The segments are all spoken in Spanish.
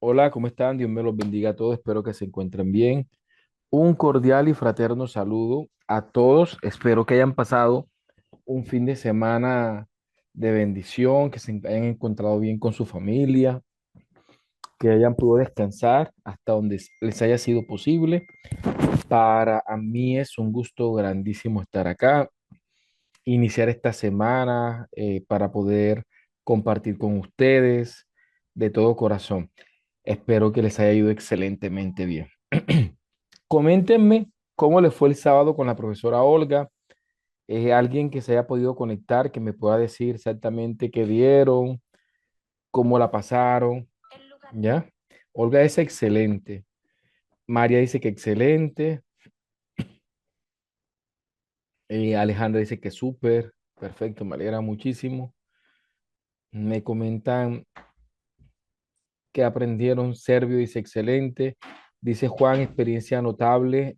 Hola, ¿cómo están? Dios me los bendiga a todos. Espero que se encuentren bien. Un cordial y fraterno saludo a todos. Espero que hayan pasado un fin de semana de bendición, que se hayan encontrado bien con su familia, que hayan podido descansar hasta donde les haya sido posible. Para a mí es un gusto grandísimo estar acá, iniciar esta semana para poder compartir con ustedes de todo corazón. Espero que les haya ido excelentemente bien. Coméntenme cómo les fue el sábado con la profesora Olga. Alguien que se haya podido conectar, que me pueda decir exactamente qué dieron, cómo la pasaron, ¿ya? Olga es excelente. María dice que excelente. Alejandra dice que súper. Perfecto, me alegra muchísimo. Me comentan que aprendieron serbio, dice excelente. Dice Juan, experiencia notable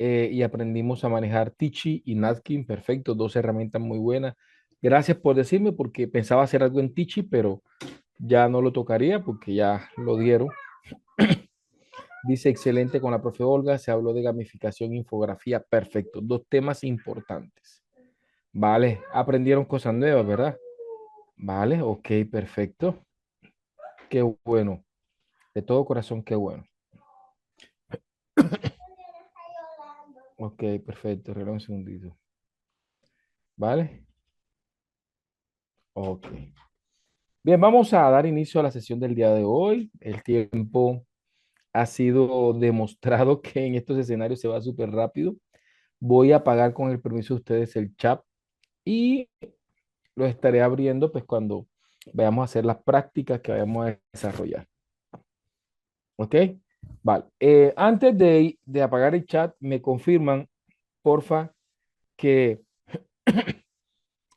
y aprendimos a manejar Tichi y Natkin, perfecto, dos herramientas muy buenas. Gracias por decirme porque pensaba hacer algo en Tichi, pero ya no lo tocaría porque ya lo dieron. Dice excelente con la profe Olga, se habló de gamificación, infografía, perfecto, dos temas importantes. Vale, aprendieron cosas nuevas, ¿verdad? Vale, ok, perfecto. Qué bueno, de todo corazón, qué bueno. Ok, perfecto, reloj un segundito. ¿Vale? Ok. Bien, vamos a dar inicio a la sesión del día de hoy. El tiempo ha sido demostrado que en estos escenarios se va súper rápido. Voy a apagar con el permiso de ustedes el chat y lo estaré abriendo pues cuando vayamos a hacer las prácticas que vayamos a desarrollar. ¿Ok? Vale. Antes de apagar el chat, me confirman, porfa, que,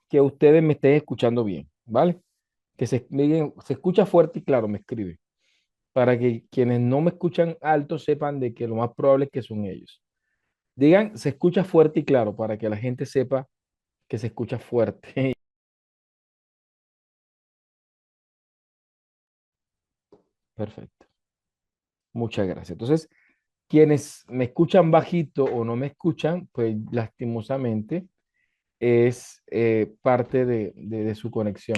que ustedes me estén escuchando bien. ¿Vale? Que se escucha fuerte y claro, me escribe, para que quienes no me escuchan alto sepan de que lo más probable es que son ellos. Digan, se escucha fuerte y claro, para que la gente sepa que se escucha fuerte. Perfecto. Muchas gracias. Entonces, quienes me escuchan bajito o no me escuchan, pues lastimosamente es parte de su conexión.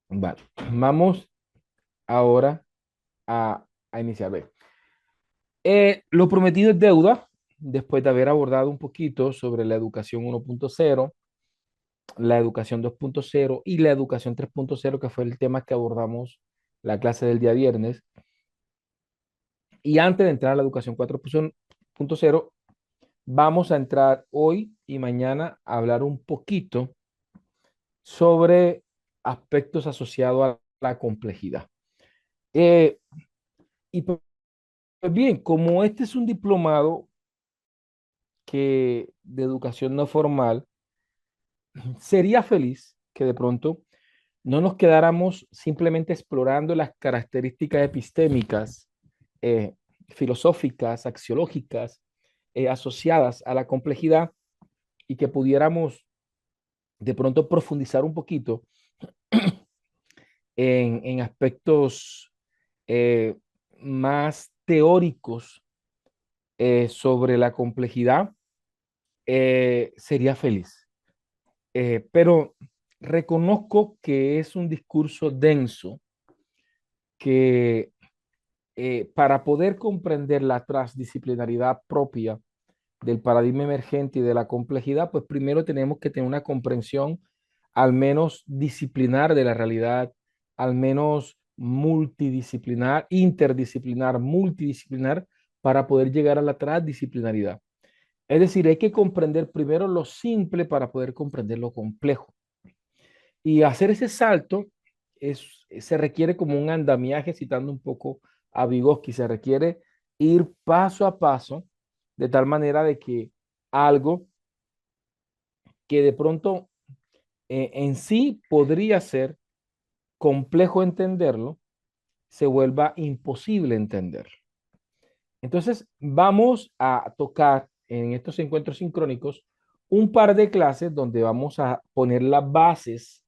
Vale. Vamos ahora a iniciar. Ve. Lo prometido es deuda. Después de haber abordado un poquito sobre la educación 1.0, la educación 2.0 y la educación 3.0, que fue el tema que abordamos la clase del día viernes. Y antes de entrar a la educación 4.0, vamos a entrar hoy y mañana a hablar un poquito sobre aspectos asociados a la complejidad. Eh, y pues bien, como este es un diplomado de educación no formal, sería feliz que de pronto no nos quedáramos simplemente explorando las características epistémicas, eh, filosóficas, axiológicas, asociadas a la complejidad y que pudiéramos de pronto profundizar un poquito en aspectos eh, más teóricos sobre la complejidad, sería feliz. Pero reconozco que es un discurso denso que para poder comprender la transdisciplinaridad propia del paradigma emergente y de la complejidad, pues primero tenemos que tener una comprensión al menos disciplinar de la realidad, al menos multidisciplinar, interdisciplinar, multidisciplinar, para poder llegar a la transdisciplinaridad. Es decir, hay que comprender primero lo simple para poder comprender lo complejo. Y hacer ese salto se requiere como un andamiaje, citando un poco a Vygotsky, se requiere ir paso a paso, de tal manera de que algo que de pronto en sí podría ser complejo entenderlo, se vuelva imposible entenderlo. Entonces, vamos a tocar en estos encuentros sincrónicos un par de clases donde vamos a poner las bases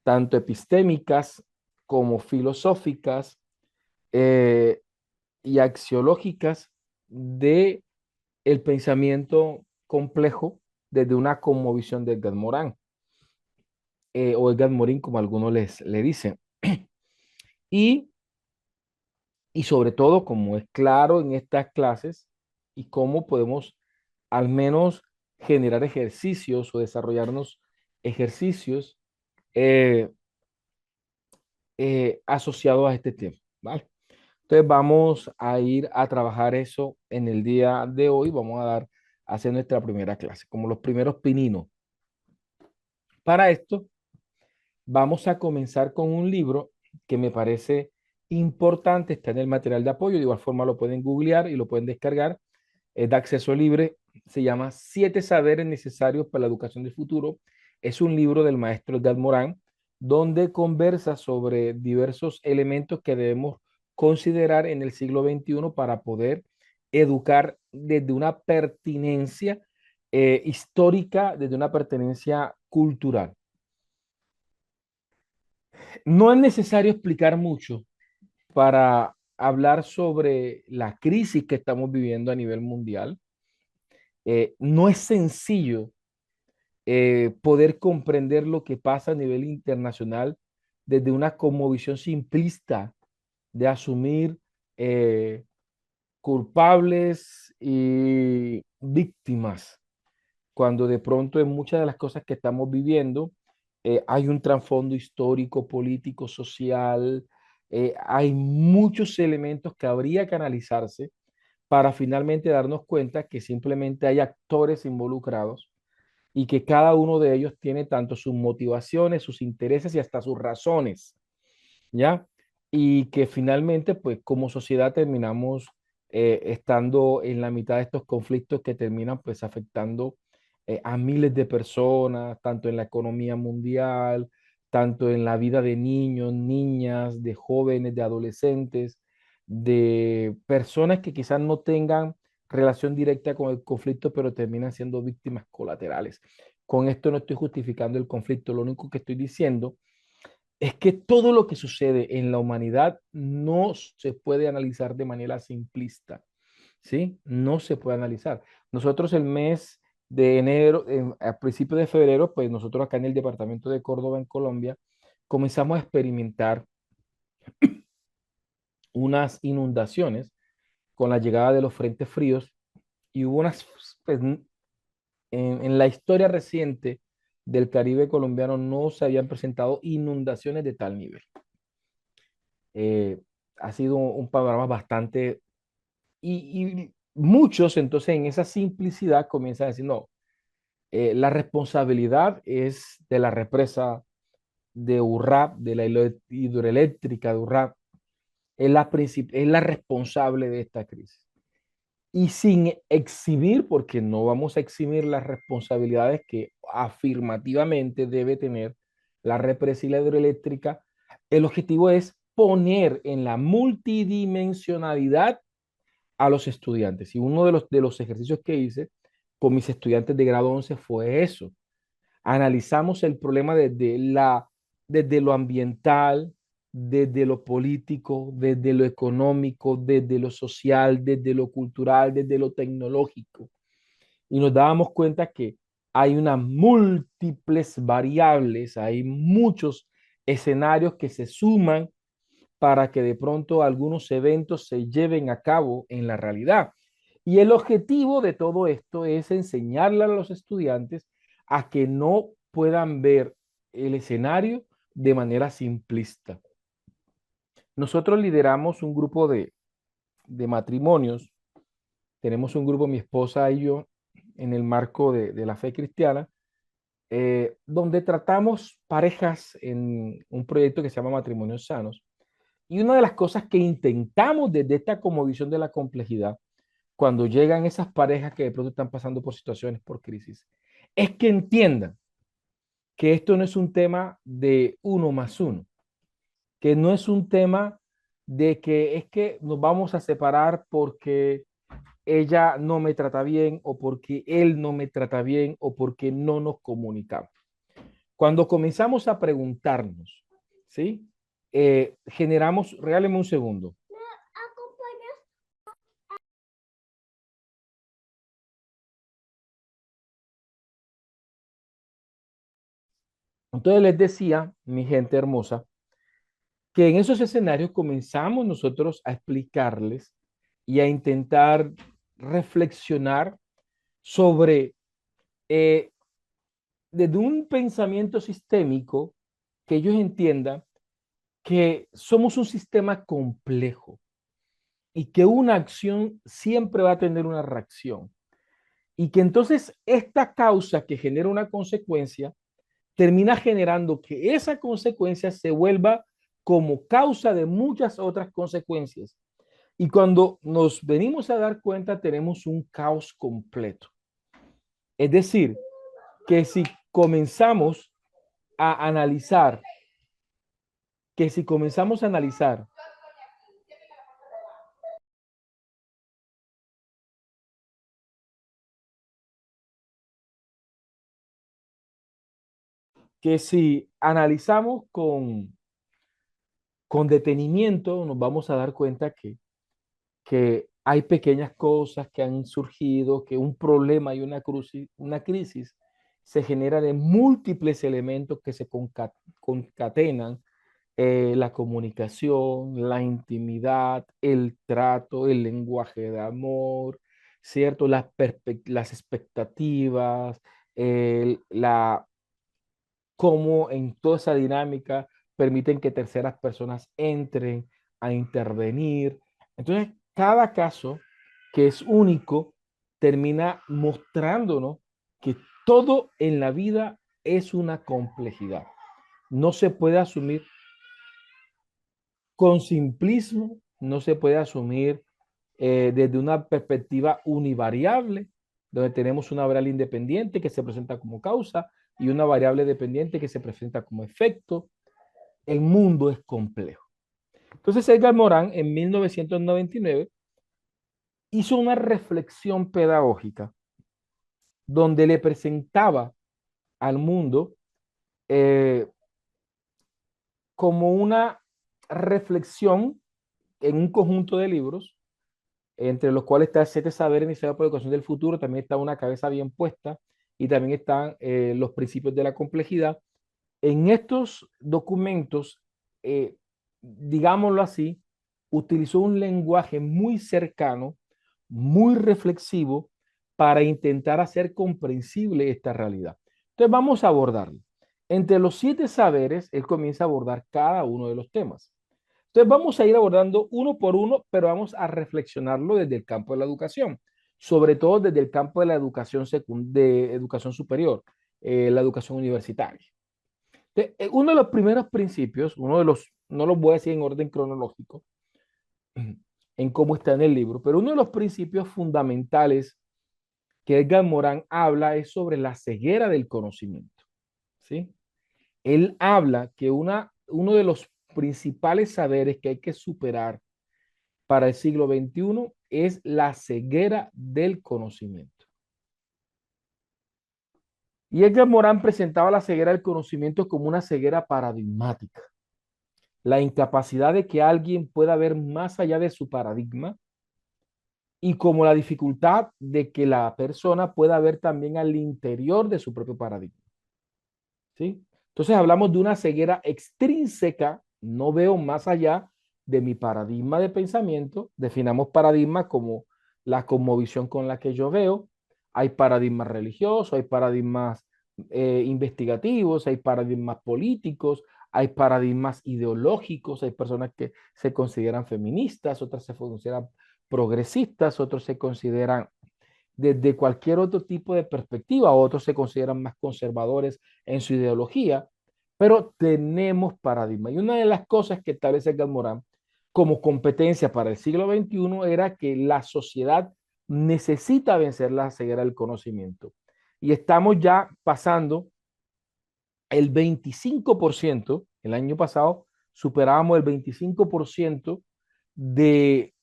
tanto epistémicas como filosóficas eh, y axiológicas de el pensamiento complejo desde una cosmovisión de Edgar Morin, o Edgar Morin, como algunos le dicen. Y, y sobre todo, como es claro en estas clases, y cómo podemos al menos generar ejercicios o desarrollarnos ejercicios eh, asociados a este tema, ¿vale? Entonces vamos a ir a trabajar eso en el día de hoy. Vamos a hacer nuestra primera clase, como los primeros pininos. Para esto, vamos a comenzar con un libro que me parece importante, está en el material de apoyo, de igual forma lo pueden googlear y lo pueden descargar, es de acceso libre, se llama Siete saberes necesarios para la educación del futuro. Es un libro del maestro Edgar Morin, donde conversa sobre diversos elementos que debemos considerar en el siglo XXI para poder educar desde una pertinencia histórica, desde una pertenencia cultural. No es necesario explicar mucho para hablar sobre la crisis que estamos viviendo a nivel mundial. No es sencillo poder comprender lo que pasa a nivel internacional desde una cosmovisión simplista de asumir eh, culpables y víctimas, cuando de pronto en muchas de las cosas que estamos viviendo hay un trasfondo histórico, político, social, hay muchos elementos que habría que analizarse para finalmente darnos cuenta que simplemente hay actores involucrados y que cada uno de ellos tiene tanto sus motivaciones, sus intereses y hasta sus razones, ¿ya? Y que finalmente, pues como sociedad terminamos estando en la mitad de estos conflictos que terminan pues afectando a miles de personas, tanto en la economía mundial, tanto en la vida de niños, niñas, de jóvenes, de adolescentes, de personas que quizás no tengan relación directa con el conflicto, pero terminan siendo víctimas colaterales. Con esto no estoy justificando el conflicto, lo único que estoy diciendo es que todo lo que sucede en la humanidad no se puede analizar de manera simplista, ¿sí? No se puede analizar. Nosotros el mes de enero, a principios de febrero, pues nosotros acá en el departamento de Córdoba, en Colombia, comenzamos a experimentar unas inundaciones con la llegada de los frentes fríos y hubo unas, pues, en la historia reciente del Caribe colombiano no se habían presentado inundaciones de tal nivel. Eh, ha sido un panorama bastante... Y muchos entonces en esa simplicidad comienzan a decir, no, la responsabilidad es de la represa de Urrá, de la hidroeléctrica de Urrá, es la responsable de esta crisis. Y sin exhibir, porque no vamos a eximir las responsabilidades que afirmativamente debe tener la represa y la hidroeléctrica, el objetivo es poner en la multidimensionalidad a los estudiantes. Y uno de los ejercicios que hice con mis estudiantes de grado 11 fue eso. Analizamos el problema desde lo ambiental, desde lo político, desde lo económico, desde lo social, desde lo cultural, desde lo tecnológico. Y nos dábamos cuenta que hay unas múltiples variables, hay muchos escenarios que se suman para que de pronto algunos eventos se lleven a cabo en la realidad. Y el objetivo de todo esto es enseñarle a los estudiantes a que no puedan ver el escenario de manera simplista. Nosotros lideramos un grupo de matrimonios, tenemos un grupo, mi esposa y yo, en el marco de la fe cristiana, donde tratamos parejas en un proyecto que se llama Matrimonios Sanos. Y una de las cosas que intentamos desde esta como visión de la complejidad, cuando llegan esas parejas que de pronto están pasando por situaciones, por crisis, es que entiendan que esto no es un tema de uno más uno, que no es un tema de que es que nos vamos a separar porque ella no me trata bien o porque él no me trata bien o porque no nos comunicamos. Cuando comenzamos a preguntarnos, ¿sí? generamos, regáleme un segundo. Entonces les decía, mi gente hermosa, que en esos escenarios comenzamos nosotros a explicarles y a intentar reflexionar sobre, eh, desde un pensamiento sistémico, que ellos entiendan que somos un sistema complejo y que una acción siempre va a tener una reacción. Y que entonces esta causa que genera una consecuencia termina generando que esa consecuencia se vuelva como causa de muchas otras consecuencias. Y cuando nos venimos a dar cuenta, tenemos un caos completo. Es decir, que si comenzamos a analizar, que si comenzamos a analizar que si analizamos con detenimiento, nos vamos a dar cuenta que hay pequeñas cosas que han surgido, que un problema y una crisis se genera de múltiples elementos que se concatenan, la comunicación, la intimidad, el trato, el lenguaje de amor, ¿cierto? Las expectativas, la cómo en toda esa dinámica permiten que terceras personas entren a intervenir. Entonces, cada caso que es único termina mostrándonos que todo en la vida es una complejidad. No se puede asumir con simplismo, no se puede asumir desde una perspectiva univariable, donde tenemos una variable independiente que se presenta como causa y una variable dependiente que se presenta como efecto. El mundo es complejo. Entonces Edgar Morin en 1999 hizo una reflexión pedagógica donde le presentaba al mundo eh, como una reflexión en un conjunto de libros, entre los cuales está Siete Saberes Iniciados por la Educación del Futuro, también está Una Cabeza Bien Puesta y también están los principios de la complejidad. En estos documentos, digámoslo así, utilizó un lenguaje muy cercano, muy reflexivo, para intentar hacer comprensible esta realidad. Entonces vamos a abordarlo. Entre los siete saberes, él comienza a abordar cada uno de los temas. Entonces vamos a ir abordando uno por uno, pero vamos a reflexionarlo desde el campo de la educación, sobre todo desde el campo de la educación, de educación superior, la educación universitaria. Uno de los primeros principios, uno de los, no los voy a decir en orden cronológico, en cómo está en el libro, pero uno de los principios fundamentales que Edgar Morin habla es sobre la ceguera del conocimiento, ¿sí? Él habla que uno de los principales saberes que hay que superar para el siglo XXI es la ceguera del conocimiento. Y Edgar Morin presentaba la ceguera del conocimiento como una ceguera paradigmática, la incapacidad de que alguien pueda ver más allá de su paradigma y como la dificultad de que la persona pueda ver también al interior de su propio paradigma. ¿Sí? Entonces hablamos de una ceguera extrínseca, no veo más allá de mi paradigma de pensamiento, definamos paradigma como la cosmovisión con la que yo veo, hay paradigmas religiosos, hay paradigmas investigativos, hay paradigmas políticos, hay paradigmas ideológicos, hay personas que se consideran feministas, otras se consideran progresistas, otros se consideran desde cualquier otro tipo de perspectiva, otros se consideran más conservadores en su ideología, pero tenemos paradigma. Y una de las cosas que establece Edgar Morin como competencia para el siglo XXI era que la sociedad necesita vencer la ceguera del conocimiento. Y estamos ya pasando el 25%, el año pasado superábamos el 25% de,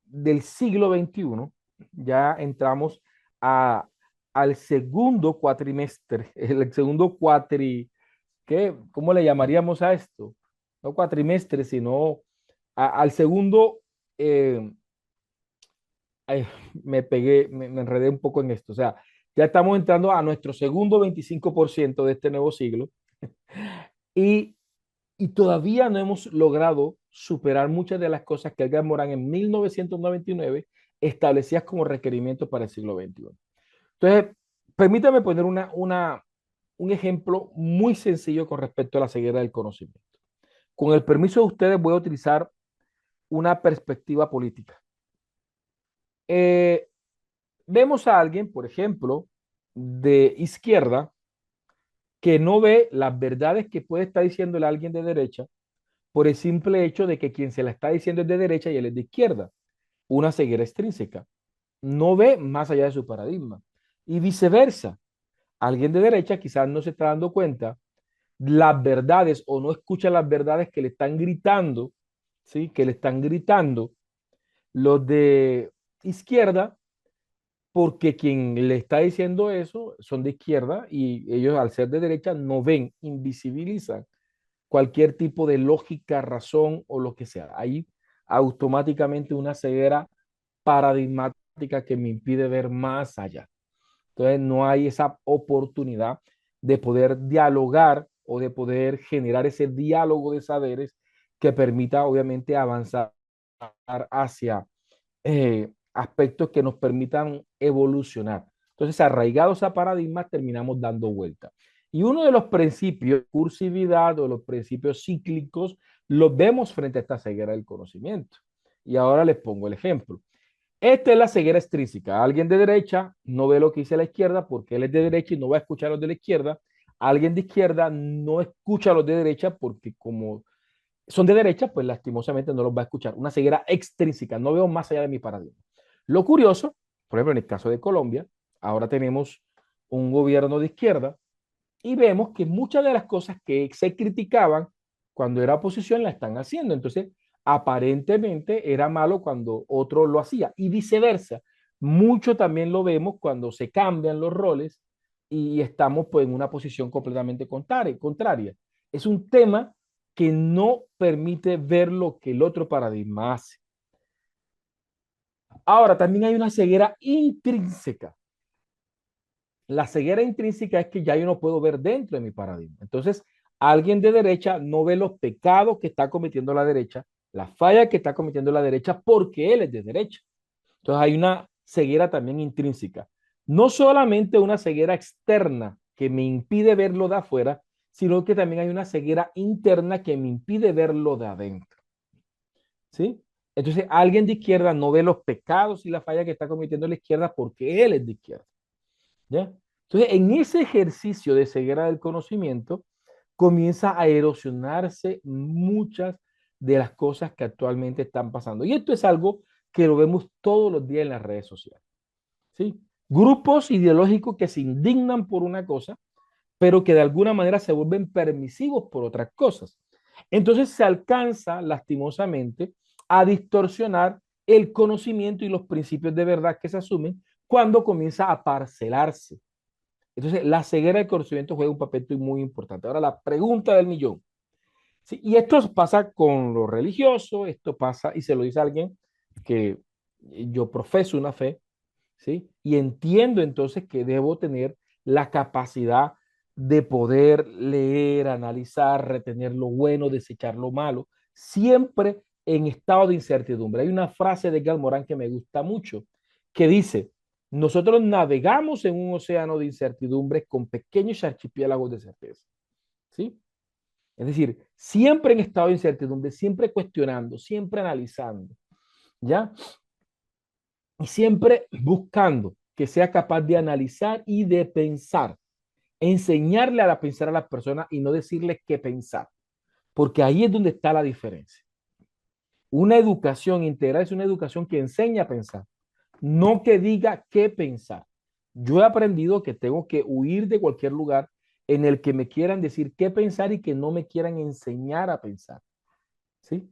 del siglo XXI, ya entramos a, al segundo cuatrimestre, el segundo ¿qué? ¿Cómo le llamaríamos a esto? no cuatrimestre, sino al segundo, eh, ay, me enredé un poco en esto. O sea, ya estamos entrando a nuestro segundo 25% de este nuevo siglo y, y todavía no hemos logrado superar muchas de las cosas que Edgar Morin en 1999 establecía como requerimientos para el siglo XXI. Entonces, permítame poner un ejemplo muy sencillo con respecto a la ceguera del conocimiento. Con el permiso de ustedes, voy a utilizar una perspectiva política. Eh, Vemos a alguien, por ejemplo, de izquierda, que no ve las verdades que puede estar diciéndole a alguien de derecha por el simple hecho de que quien se la está diciendo es de derecha y él es de izquierda. Una ceguera extrínseca. No ve más allá de su paradigma. Y viceversa. Alguien de derecha quizás no se está dando cuenta las verdades o no escucha las verdades que le están gritando, ¿sí? Que le están gritando los de izquierda, porque quien le está diciendo eso son de izquierda y ellos al ser de derecha no ven, invisibilizan cualquier tipo de lógica, razón o lo que sea. Hay automáticamente una ceguera paradigmática que me impide ver más allá. Entonces no hay esa oportunidad de poder dialogar o de poder generar ese diálogo de saberes que permita obviamente avanzar hacia aspectos que nos permitan evolucionar. Entonces, arraigados a paradigmas, terminamos dando vuelta. Y uno de los principios, cursividad o los principios cíclicos, los vemos frente a esta ceguera del conocimiento. Y ahora les pongo el ejemplo. Esta es la ceguera extrínseca. Alguien de derecha no ve lo que dice la izquierda porque él es de derecha y no va a escuchar a los de la izquierda. Alguien de izquierda no escucha a los de derecha porque como son de derecha, pues lastimosamente no los va a escuchar. Una ceguera extrínseca. No veo más allá de mi paradigma. Lo curioso, por ejemplo, en el caso de Colombia, ahora tenemos un gobierno de izquierda y vemos que muchas de las cosas que se criticaban cuando era oposición la están haciendo. Entonces, aparentemente era malo cuando otro lo hacía y viceversa. Mucho también lo vemos cuando se cambian los roles y estamos pues en una posición completamente contraria. Es un tema que no permite ver lo que el otro paradigma hace. Ahora, también hay una ceguera intrínseca. La ceguera intrínseca es que ya yo no puedo ver dentro de mi paradigma. Entonces, alguien de derecha no ve los pecados que está cometiendo la derecha, la falla que está cometiendo la derecha porque él es de derecha. Entonces, hay una ceguera también intrínseca. No solamente una ceguera externa que me impide verlo de afuera, sino que también hay una ceguera interna que me impide verlo de adentro. ¿Sí? Entonces, alguien de izquierda no ve los pecados y la falla que está cometiendo la izquierda porque él es de izquierda. ¿Ya? Entonces, en ese ejercicio de ceguera del conocimiento, comienza a erosionarse muchas de las cosas que actualmente están pasando. Y esto es algo que lo vemos todos los días en las redes sociales. ¿Sí? Grupos ideológicos que se indignan por una cosa, pero que de alguna manera se vuelven permisivos por otras cosas. Entonces se alcanza, lastimosamente, a distorsionar el conocimiento y los principios de verdad que se asumen cuando comienza a parcelarse. Entonces, la ceguera del conocimiento juega un papel muy importante. Ahora, la pregunta del millón. ¿Sí? Y esto pasa con lo religioso, esto pasa, y se lo dice a alguien que yo profeso una fe, ¿sí? Y entiendo entonces que debo tener la capacidad de poder leer, analizar, retener lo bueno, desechar lo malo, siempre en estado de incertidumbre. Hay una frase de Edgar Morin que me gusta mucho, que dice, nosotros navegamos en un océano de incertidumbre con pequeños archipiélagos de certeza, ¿sí? Es decir, siempre en estado de incertidumbre, siempre cuestionando, siempre analizando, ¿ya? Y siempre buscando que sea capaz de analizar y de pensar, enseñarle a pensar a las personas y no decirles qué pensar, porque ahí es donde está la diferencia. Una educación integral es una educación que enseña a pensar, no que diga qué pensar. Yo he aprendido que tengo que huir de cualquier lugar en el que me quieran decir qué pensar y que no me quieran enseñar a pensar, ¿sí?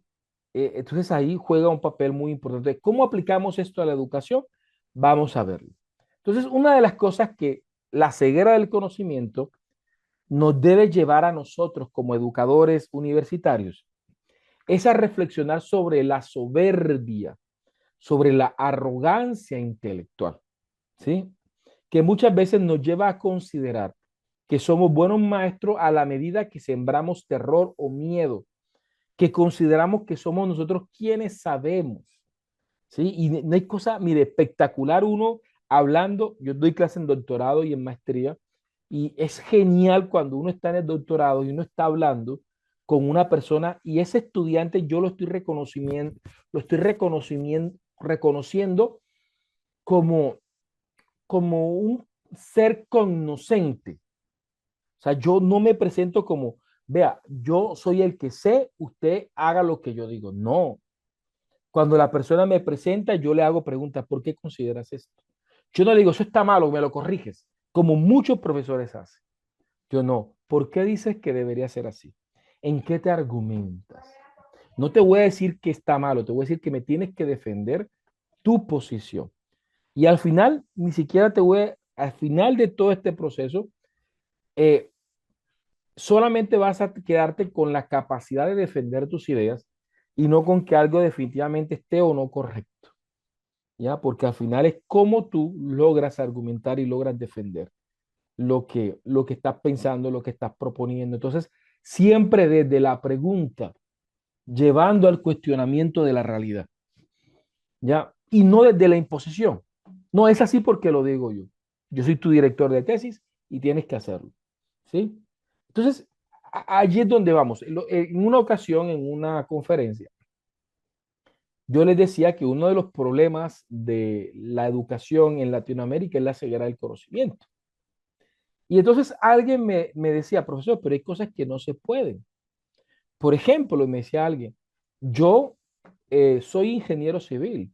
Entonces ahí juega un papel muy importante. ¿Cómo aplicamos esto a la educación? Vamos a verlo. Entonces, una de las cosas que la ceguera del conocimiento nos debe llevar a nosotros como educadores universitarios es a reflexionar sobre la soberbia, sobre la arrogancia intelectual, ¿sí? Que muchas veces nos lleva a considerar que somos buenos maestros a la medida que sembramos terror o miedo, que consideramos que somos nosotros quienes sabemos, ¿sí? Y no hay cosa, mire, espectacular uno hablando, yo doy clase en doctorado y en maestría, y es genial cuando uno está en el doctorado y uno está hablando con una persona y ese estudiante yo lo estoy reconociendo como, como un ser cognoscente. O sea, yo no me presento como, vea, yo soy el que sé, usted haga lo que yo digo. No, cuando la persona me presenta, yo le hago preguntas, ¿por qué consideras esto? Yo no le digo, eso está malo, me lo corriges, como muchos profesores hacen. Yo no, ¿por qué dices que debería ser así? ¿En qué te argumentas? No te voy a decir que está malo, te voy a decir que me tienes que defender tu posición. Y al final, ni siquiera te voy a, al final de todo este proceso, eh, solamente vas a quedarte con la capacidad de defender tus ideas y no con que algo definitivamente esté o no correcto. ¿Ya? Porque al final es cómo tú logras argumentar y logras defender lo que estás pensando, lo que estás proponiendo. Entonces, siempre desde la pregunta, llevando al cuestionamiento de la realidad, ¿ya? Y no desde la imposición. No es así porque lo digo yo. Yo soy tu director de tesis y tienes que hacerlo, ¿sí? Entonces, allí es donde vamos. En una ocasión, en una conferencia, yo les decía que uno de los problemas de la educación en Latinoamérica es la ceguera del conocimiento. Y entonces alguien me decía, profesor, pero hay cosas que no se pueden. Por ejemplo, me decía alguien, yo soy ingeniero civil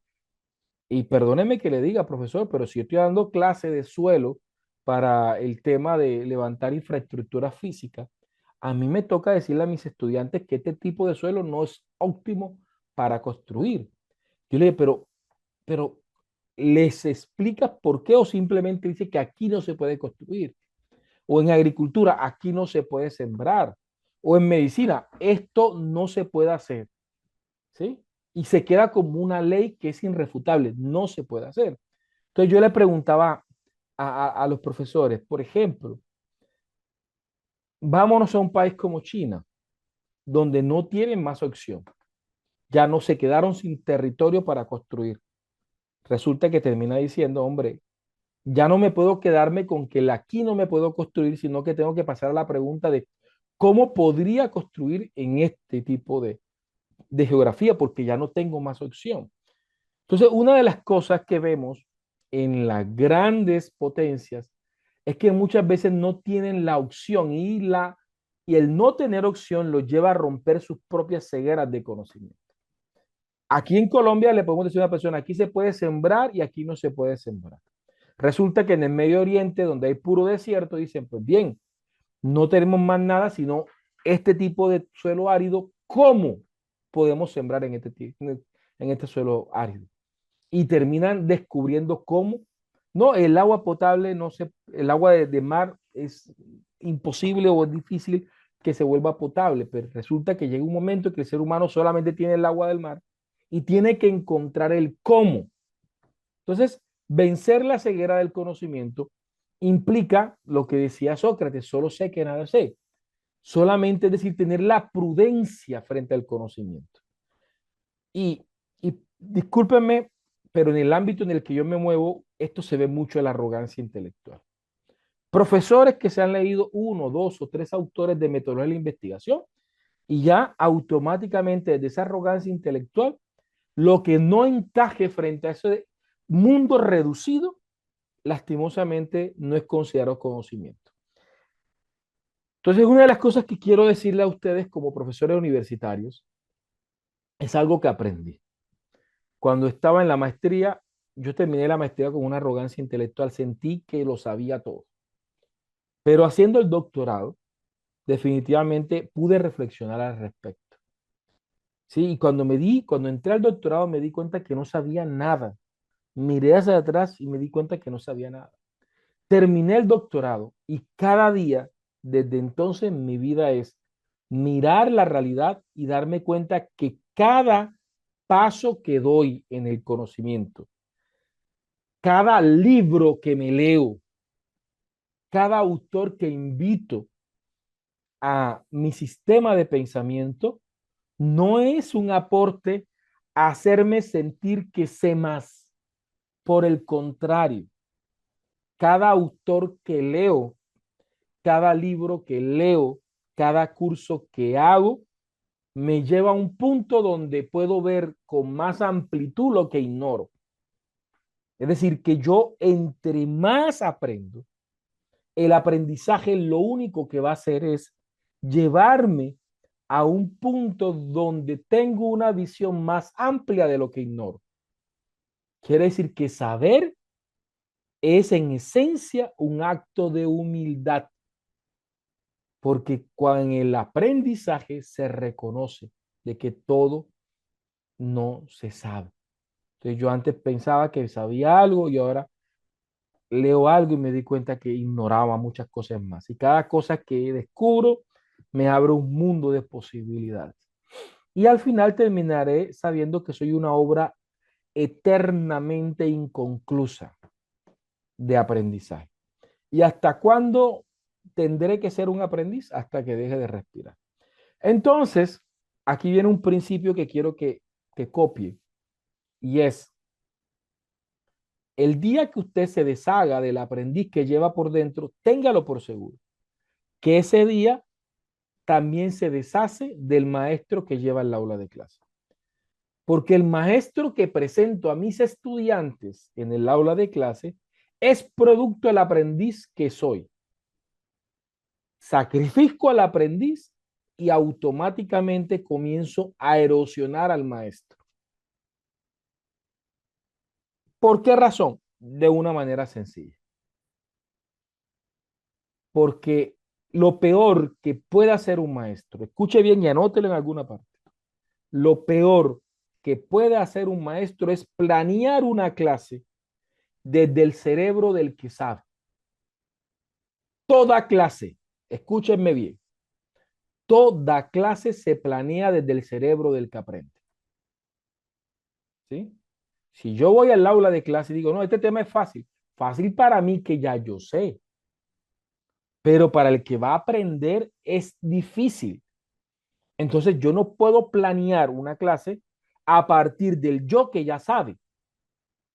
y perdóneme que le diga, profesor, pero si yo estoy dando clase de suelo para el tema de levantar infraestructura física, a mí me toca decirle a mis estudiantes que este tipo de suelo no es óptimo para construir. Yo le dije, pero ¿les explicas por qué o simplemente dice que aquí no se puede construir? O en agricultura, aquí no se puede sembrar. O en medicina, esto no se puede hacer. ¿Sí? Y se queda como una ley que es irrefutable, no se puede hacer. Entonces yo le preguntaba a los profesores, por ejemplo, vámonos a un país como China, donde no tienen más opción. Ya no se quedaron sin territorio para construir. Resulta que termina diciendo, hombre, ya no me puedo quedarme con que aquí no me puedo construir, sino que tengo que pasar a la pregunta de cómo podría construir en este tipo de geografía, porque ya no tengo más opción. Entonces, una de las cosas que vemos en las grandes potencias es que muchas veces no tienen la opción y el no tener opción los lleva a romper sus propias cegueras de conocimiento. Aquí en Colombia le podemos decir a una persona, aquí se puede sembrar y aquí no se puede sembrar. Resulta que en el Medio Oriente, donde hay puro desierto, dicen, pues bien, no tenemos más nada sino este tipo de suelo árido. ¿Cómo podemos sembrar en este suelo árido? Y terminan descubriendo cómo. No, el agua potable, no se, el agua de mar es imposible o es difícil que se vuelva potable, pero resulta que llega un momento que el ser humano solamente tiene el agua del mar y tiene que encontrar el cómo. Entonces, vencer la ceguera del conocimiento implica lo que decía Sócrates, solo sé que nada sé. Solamente es decir, tener la prudencia frente al conocimiento. Y discúlpenme, pero en el ámbito en el que yo me muevo, esto se ve mucho en la arrogancia intelectual. Profesores que se han leído uno, dos o tres autores de metodología de la investigación y ya automáticamente desde esa arrogancia intelectual, lo que no encaje frente a ese mundo reducido, lastimosamente no es considerado conocimiento. Entonces, una de las cosas que quiero decirle a ustedes como profesores universitarios es algo que aprendí. Cuando estaba en la maestría, yo terminé la maestría con una arrogancia intelectual, sentí que lo sabía todo. Pero haciendo el doctorado, definitivamente pude reflexionar al respecto. Sí, y cuando entré al doctorado me di cuenta que no sabía nada. Miré hacia atrás y me di cuenta que no sabía nada. Terminé el doctorado y cada día, desde entonces, mi vida es mirar la realidad y darme cuenta que cada paso que doy en el conocimiento, cada libro que me leo, cada autor que invito a mi sistema de pensamiento, no es un aporte a hacerme sentir que sé más. Por el contrario, cada autor que leo, cada libro que leo, cada curso que hago, me lleva a un punto donde puedo ver con más amplitud lo que ignoro. Es decir, que yo entre más aprendo, el aprendizaje lo único que va a hacer es llevarme a un punto donde tengo una visión más amplia de lo que ignoro. Quiere decir que saber es en esencia un acto de humildad, porque con el aprendizaje se reconoce de que todo no se sabe. Entonces yo antes pensaba que sabía algo y ahora leo algo y me di cuenta que ignoraba muchas cosas más. Y cada cosa que descubro me abre un mundo de posibilidades. Y al final terminaré sabiendo que soy una obra eternamente inconclusa de aprendizaje. ¿Y hasta cuándo tendré que ser un aprendiz? Hasta que deje de respirar. Entonces, aquí viene un principio que quiero que copie y es, el día que usted se deshaga del aprendiz que lleva por dentro, téngalo por seguro, que ese día también se deshace del maestro que lleva el aula de clase. Porque el maestro que presento a mis estudiantes en el aula de clase es producto del aprendiz que soy. Sacrifico al aprendiz y automáticamente comienzo a erosionar al maestro. ¿Por qué razón? De una manera sencilla. Porque lo peor que puede hacer un maestro, escuche bien y anótelo en alguna parte, lo peor que puede hacer un maestro es planear una clase desde el cerebro del que sabe. Toda clase, escúchenme bien, toda clase se planea desde el cerebro del que aprende. ¿Sí? Si yo voy al aula de clase y digo, no, este tema es fácil, fácil para mí que ya yo sé, pero para el que va a aprender es difícil. Entonces yo no puedo planear una clase a partir del yo que ya sabe.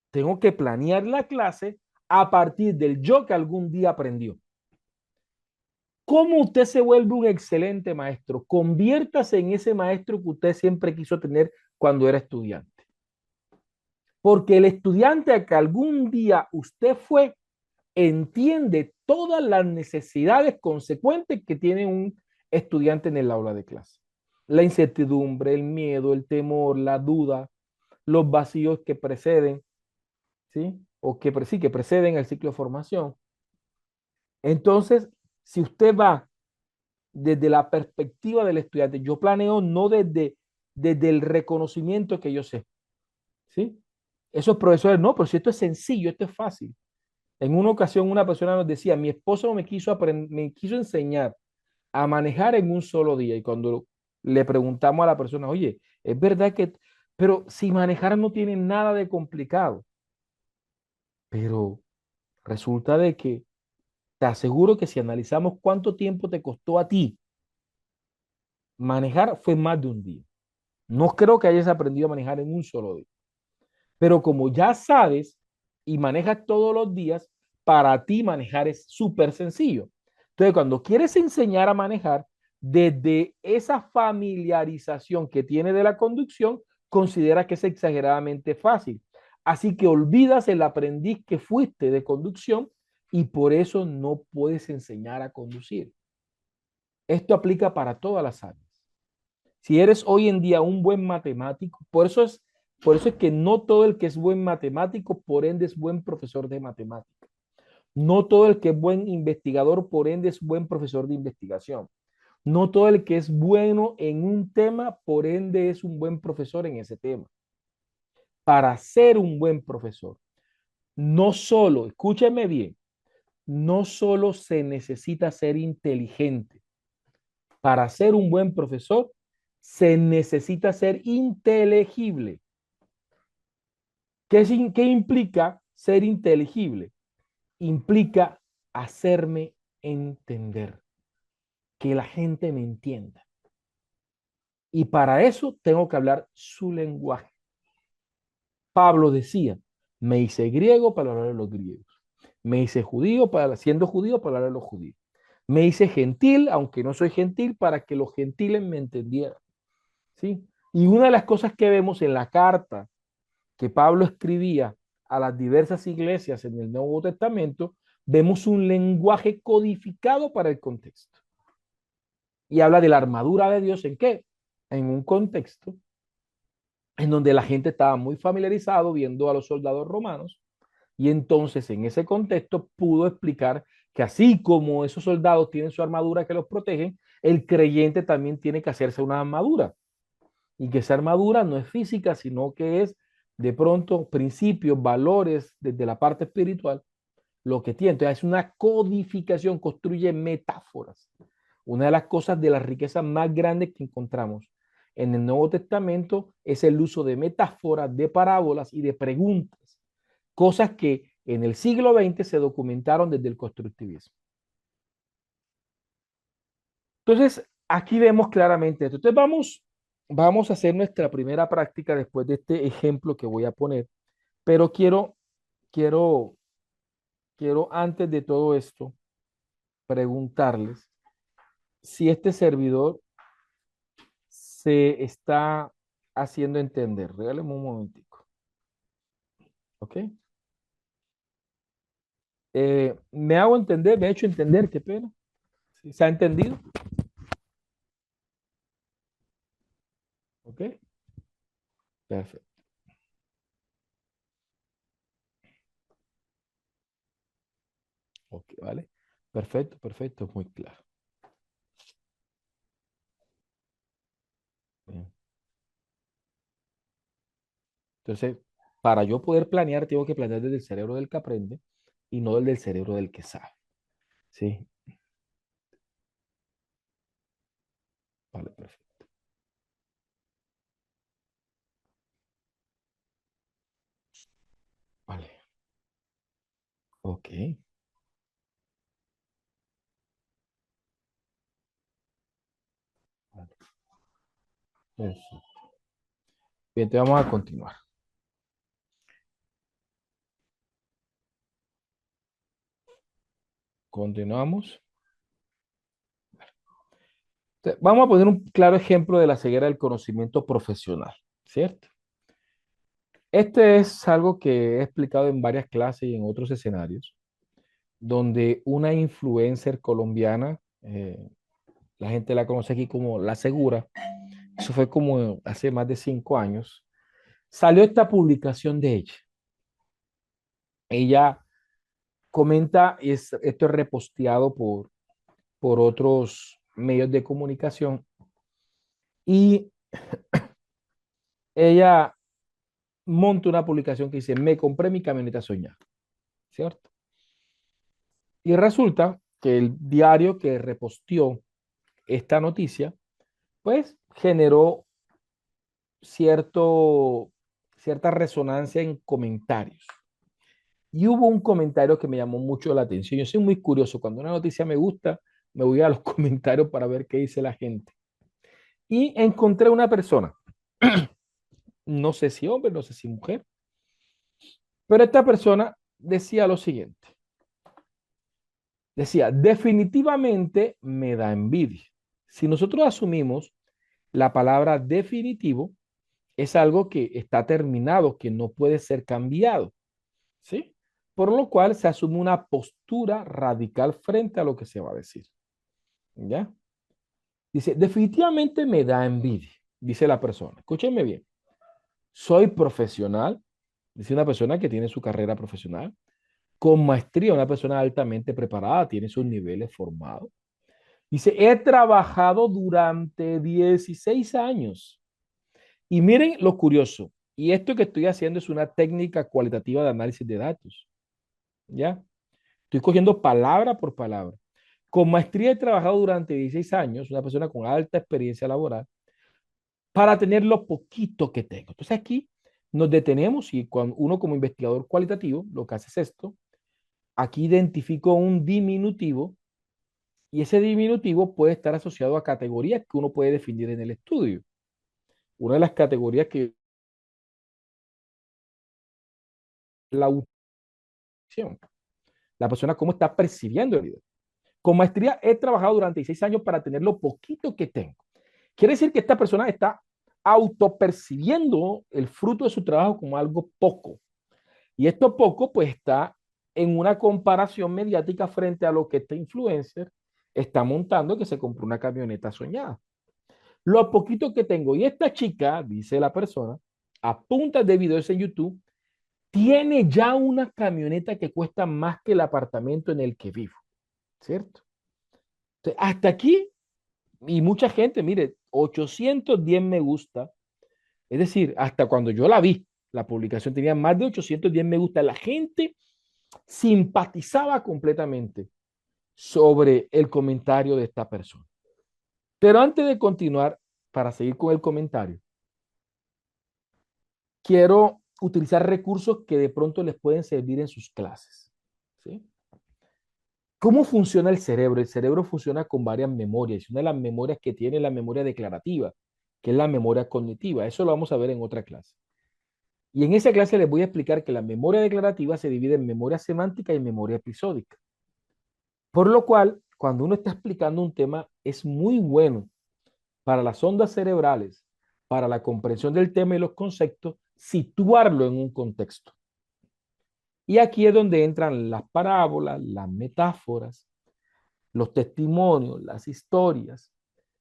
Tengo que planear la clase a partir del yo que algún día aprendió. ¿Cómo usted se vuelve un excelente maestro? Conviértase en ese maestro que usted siempre quiso tener cuando era estudiante. Porque el estudiante que algún día usted fue, entiende todas las necesidades consecuentes que tiene un estudiante en el aula de clase. La incertidumbre, el miedo, el temor, la duda, los vacíos que preceden, ¿sí? O que, sí, que preceden el ciclo de formación. Entonces, si usted va desde la perspectiva del estudiante, yo planeo no desde el reconocimiento que yo sé, ¿sí? Esos profesores, no, pero si esto es sencillo, esto es fácil. En una ocasión una persona nos decía, mi esposo me quiso enseñar a manejar en un solo día. Y cuando le preguntamos a la persona, oye, es verdad que, pero si manejar no tiene nada de complicado, pero resulta de que te aseguro que si analizamos cuánto tiempo te costó a ti manejar, fue más de un día. No creo que hayas aprendido a manejar en un solo día. Pero como ya sabes y manejas todos los días, para ti manejar es súper sencillo. Entonces, cuando quieres enseñar a manejar, desde esa familiarización que tiene de la conducción, considera que es exageradamente fácil. Así que olvidas el aprendiz que fuiste de conducción y por eso no puedes enseñar a conducir. Esto aplica para todas las áreas. Si eres hoy en día un buen matemático, por eso es que no todo el que es buen matemático, por ende, es buen profesor de matemática. No todo el que es buen investigador, por ende, es buen profesor de investigación. No todo el que es bueno en un tema, por ende, es un buen profesor en ese tema. Para ser un buen profesor, no solo, escúcheme bien, no solo se necesita ser inteligente, Para ser un buen profesor, se necesita ser inteligible. ¿Qué implica ser inteligible? Implica hacerme entender, que la gente me entienda. Y para eso tengo que hablar su lenguaje. Pablo decía, me hice griego para hablar de los griegos. Me hice judío para, siendo judío para hablar de los judíos. Me hice gentil, aunque no soy gentil, para que los gentiles me entendieran. ¿Sí? Y una de las cosas que vemos en la carta que Pablo escribía a las diversas iglesias en el Nuevo Testamento, vemos un lenguaje codificado para el contexto. Y habla de la armadura de Dios en qué? En un contexto en donde la gente estaba muy familiarizado viendo a los soldados romanos y entonces en ese contexto pudo explicar que así como esos soldados tienen su armadura que los protegen, el creyente también tiene que hacerse una armadura y que esa armadura no es física, sino que es de pronto principios, valores desde la parte espiritual, lo que tiene. Entonces es una codificación, construye metáforas. Una de las cosas de las riquezas más grandes que encontramos en el Nuevo Testamento es el uso de metáforas, de parábolas y de preguntas, cosas que en el siglo XX se documentaron desde el constructivismo. Entonces, aquí vemos claramente esto. Entonces, vamos a hacer nuestra primera práctica después de este ejemplo que voy a poner, pero quiero, quiero antes de todo esto preguntarles si este servidor se está haciendo entender. Regáleme un momentico, ¿ok? ¿Me hago entender? ¿Me he hecho entender? Qué pena. ¿Sí? ¿Se ha entendido? ¿Ok? Perfecto. Ok, ¿vale? Perfecto, perfecto, muy claro. Bien. Entonces, para yo poder planear, tengo que planear desde el cerebro del que aprende y no desde el cerebro del que sabe. ¿Sí? Vale, perfecto. Vale. Ok. Vale. Perfecto. Bien, entonces vamos a continuar. Continuamos. Entonces, vamos a poner un claro ejemplo de la ceguera del conocimiento profesional, ¿cierto? Este es algo que he explicado en varias clases y en otros escenarios, donde una influencer colombiana, la gente la conoce aquí como La Segura, eso fue como hace más de 5 años, salió esta publicación de ella. Ella comenta, y esto es reposteado por otros medios de comunicación, y ella monta una publicación que dice, me compré mi camioneta soñada, ¿cierto? Y resulta que el diario que reposteó esta noticia, pues generó cierta resonancia en comentarios. Y hubo un comentario que me llamó mucho la atención. Yo soy muy curioso. Cuando una noticia me gusta, me voy a los comentarios para ver qué dice la gente. Y encontré una persona, no sé si hombre, no sé si mujer, pero esta persona decía lo siguiente. Decía, definitivamente me da envidia. Si nosotros asumimos la palabra definitivo, es algo que está terminado, que no puede ser cambiado, ¿sí? Por lo cual se asume una postura radical frente a lo que se va a decir, ¿ya? Dice, definitivamente me da envidia, dice la persona. Escúchenme bien. Soy profesional, dice una persona que tiene su carrera profesional, con maestría, una persona altamente preparada, tiene sus niveles formados. Dice, he trabajado durante 16 años. Y miren lo curioso. Y esto que estoy haciendo es una técnica cualitativa de análisis de datos. ¿Ya? Estoy cogiendo palabra por palabra. Con maestría he trabajado durante 16 años, una persona con alta experiencia laboral, para tener lo poquito que tengo. Entonces aquí nos detenemos y cuando uno como investigador cualitativo lo que hace es esto. Aquí identifico un diminutivo y ese diminutivo puede estar asociado a categorías que uno puede definir en el estudio. Una de las categorías que es la audición, la persona cómo está percibiendo el video. Con maestría he trabajado durante 16 años para tener lo poquito que tengo. Quiere decir que esta persona está autopercibiendo el fruto de su trabajo como algo poco. Y esto poco pues está en una comparación mediática frente a lo que este influencer está montando, que se compró una camioneta soñada. Lo poquito que tengo. Y esta chica, dice la persona, a punta de videos en YouTube, tiene ya una camioneta que cuesta más que el apartamento en el que vivo, ¿cierto? Entonces, hasta aquí, y mucha gente, mire, 810 me gusta, es decir, hasta cuando yo la vi, la publicación tenía más de 810 me gusta, la gente simpatizaba completamente sobre el comentario de esta persona. Pero antes de continuar, para seguir con el comentario, quiero utilizar recursos que de pronto les pueden servir en sus clases. ¿Sí? ¿Cómo funciona el cerebro? El cerebro funciona con varias memorias. Una de las memorias que tiene es la memoria declarativa, que es la memoria cognitiva. Eso lo vamos a ver en otra clase. Y en esa clase les voy a explicar que la memoria declarativa se divide en memoria semántica y memoria episódica. Por lo cual, cuando uno está explicando un tema, es muy bueno para las ondas cerebrales, para la comprensión del tema y los conceptos, situarlo en un contexto. Y aquí es donde entran las parábolas, las metáforas, los testimonios, las historias,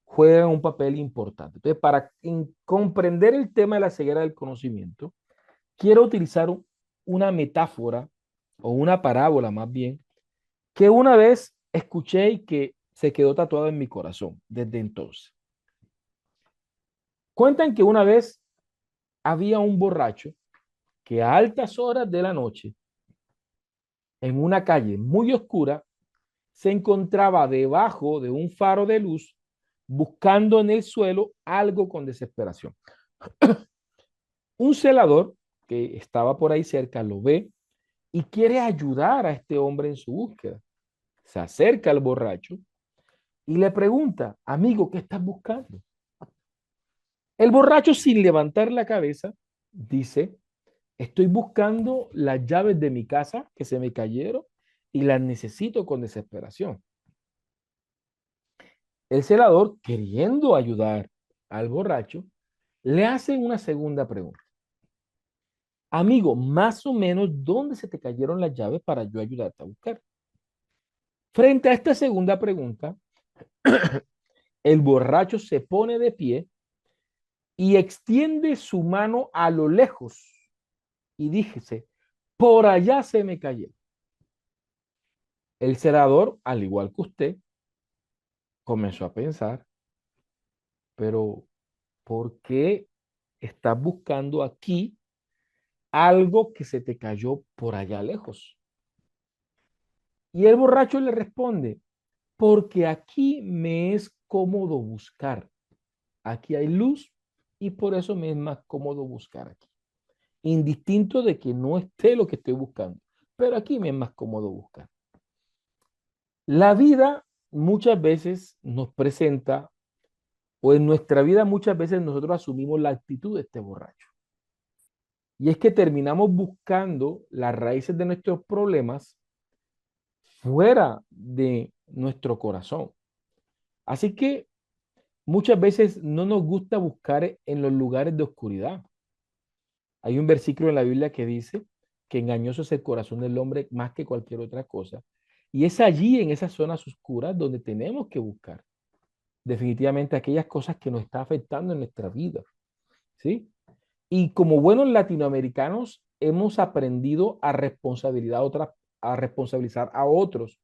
juegan un papel importante. Entonces, para comprender el tema de la ceguera del conocimiento, quiero utilizar una metáfora o una parábola más bien, que una vez escuché y que se quedó tatuada en mi corazón desde entonces. Cuentan que una vez había un borracho que a altas horas de la noche, en una calle muy oscura, se encontraba debajo de un faro de luz buscando en el suelo algo con desesperación. Un celador que estaba por ahí cerca lo ve y quiere ayudar a este hombre en su búsqueda. Se acerca al borracho y le pregunta, amigo, ¿qué estás buscando? El borracho, sin levantar la cabeza, dice, estoy buscando las llaves de mi casa que se me cayeron y las necesito con desesperación. El celador, queriendo ayudar al borracho, le hace una segunda pregunta. Amigo, más o menos, ¿dónde se te cayeron las llaves para yo ayudarte a buscar? Frente a esta segunda pregunta, el borracho se pone de pie y extiende su mano a lo lejos y díjese, por allá se me cayó. El celador, al igual que usted, comenzó a pensar, pero ¿por qué estás buscando aquí algo que se te cayó por allá lejos? Y el borracho le responde, porque aquí me es cómodo buscar. Aquí hay luz y por eso me es más cómodo buscar aquí. Indistinto de que no esté lo que estoy buscando, pero aquí me es más cómodo buscar. La vida muchas veces nos presenta, o en nuestra vida muchas veces nosotros asumimos la actitud de este borracho. Y es que terminamos buscando las raíces de nuestros problemas fuera de nuestro corazón. Así que muchas veces no nos gusta buscar en los lugares de oscuridad. Hay un versículo en la Biblia que dice que engañoso es el corazón del hombre más que cualquier otra cosa. Y es allí, en esas zonas oscuras, donde tenemos que buscar definitivamente aquellas cosas que nos están afectando en nuestra vida. ¿Sí? Y como buenos latinoamericanos, hemos aprendido a responsabilizar a otros.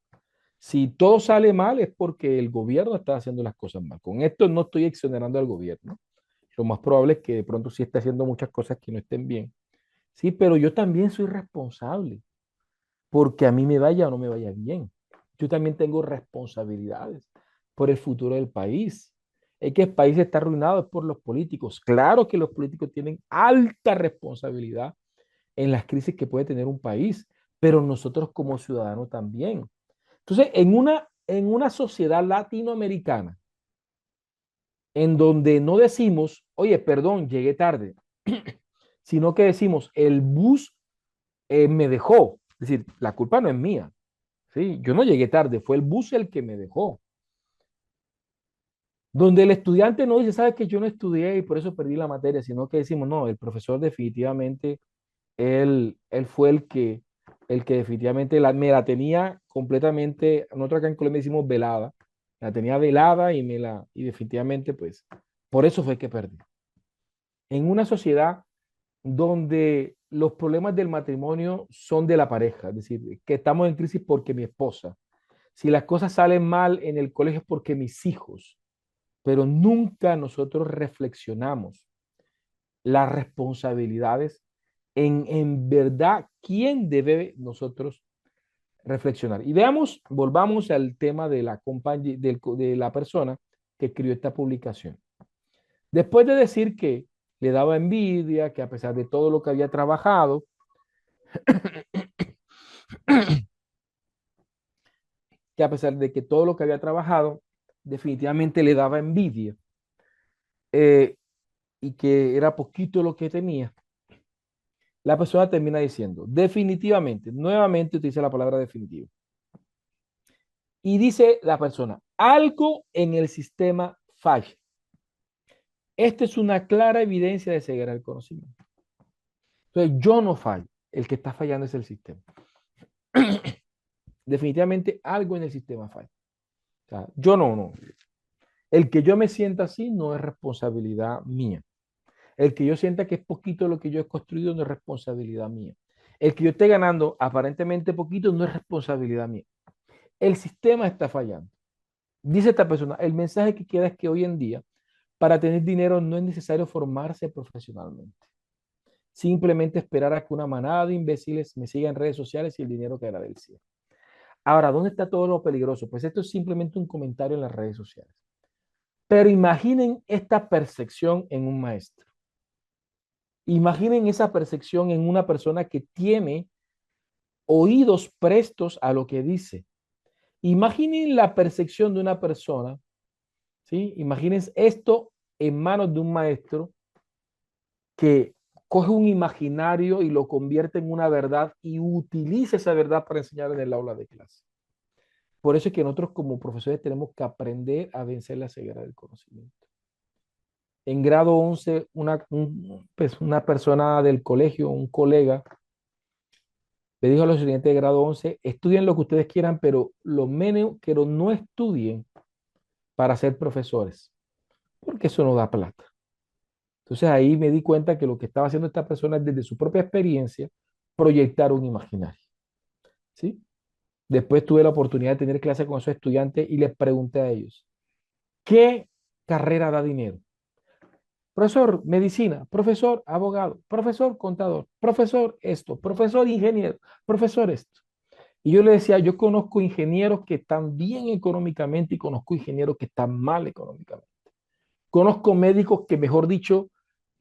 Si todo sale mal es porque el gobierno está haciendo las cosas mal. Con esto no estoy exonerando al gobierno. Lo más probable es que de pronto sí esté haciendo muchas cosas que no estén bien. Sí, pero yo también soy responsable porque a mí me vaya o no me vaya bien. yo también tengo responsabilidades por el futuro del país. Es que el país está arruinado es por los políticos. Claro que los políticos tienen alta responsabilidad en las crisis que puede tener un país, pero nosotros como ciudadanos también. Entonces, en una sociedad latinoamericana, en donde no decimos, oye, perdón, llegué tarde, sino que decimos, el bus me dejó. Es decir, la culpa no es mía. ¿Sí? Yo no llegué tarde, fue el bus el que me dejó. Donde el estudiante no dice, sabes que yo no estudié y por eso perdí la materia, sino que decimos, no, el profesor definitivamente, él fue el que definitivamente me la tenía completamente, nosotros acá en Colombia decimos velada, la tenía velada y definitivamente pues, por eso fue que perdí. En una sociedad donde los problemas del matrimonio son de la pareja, es decir, que estamos en crisis porque mi esposa, si las cosas salen mal en el colegio es porque mis hijos, pero nunca nosotros reflexionamos las responsabilidades en verdad quién debe nosotros reflexionar. Y veamos, volvamos al tema de de la persona que escribió esta publicación. Después de decir que le daba envidia, que a pesar de todo lo que había trabajado, que a pesar de que todo lo que había trabajado, definitivamente le daba envidia eh, y que era poquito lo que tenía, la persona termina diciendo, definitivamente, nuevamente utiliza la palabra definitivo. Y dice la persona, algo en el sistema falla. Esta es una clara evidencia de ceguera del conocimiento. Entonces, yo no fallo, el que está fallando es el sistema. Definitivamente algo en el sistema falla. O sea, yo no. El que yo me sienta así no es responsabilidad mía. El que yo sienta que es poquito lo que yo he construido no es responsabilidad mía. El que yo esté ganando aparentemente poquito no es responsabilidad mía. El sistema está fallando. Dice esta persona, el mensaje que queda es que hoy en día, para tener dinero no es necesario formarse profesionalmente. Simplemente esperar a que una manada de imbéciles me siga en redes sociales y el dinero caerá del cielo. Ahora, ¿dónde está todo lo peligroso? Pues esto es simplemente un comentario en las redes sociales. Pero imaginen esta percepción en un maestro. Imaginen esa percepción en una persona que tiene oídos prestos a lo que dice. Imaginen la percepción de una persona, ¿sí? Imaginen esto en manos de un maestro que coge un imaginario y lo convierte en una verdad y utiliza esa verdad para enseñar en el aula de clase. Por eso es que nosotros como profesores tenemos que aprender a vencer la ceguera del conocimiento. En grado 11, una persona del colegio, un colega, le dijo a los estudiantes de grado 11, estudien lo que ustedes quieran, pero lo menos que no estudien para ser profesores, porque eso no da plata. Entonces ahí me di cuenta que lo que estaba haciendo esta persona es desde su propia experiencia proyectar un imaginario. ¿Sí? Después tuve la oportunidad de tener clase con esos estudiantes y les pregunté a ellos, ¿qué carrera da dinero? Profesor, medicina, profesor, abogado, profesor, contador, profesor, esto, profesor, ingeniero, profesor, esto. Y yo le decía, yo conozco ingenieros que están bien económicamente y conozco ingenieros que están mal económicamente. Conozco médicos que, mejor dicho,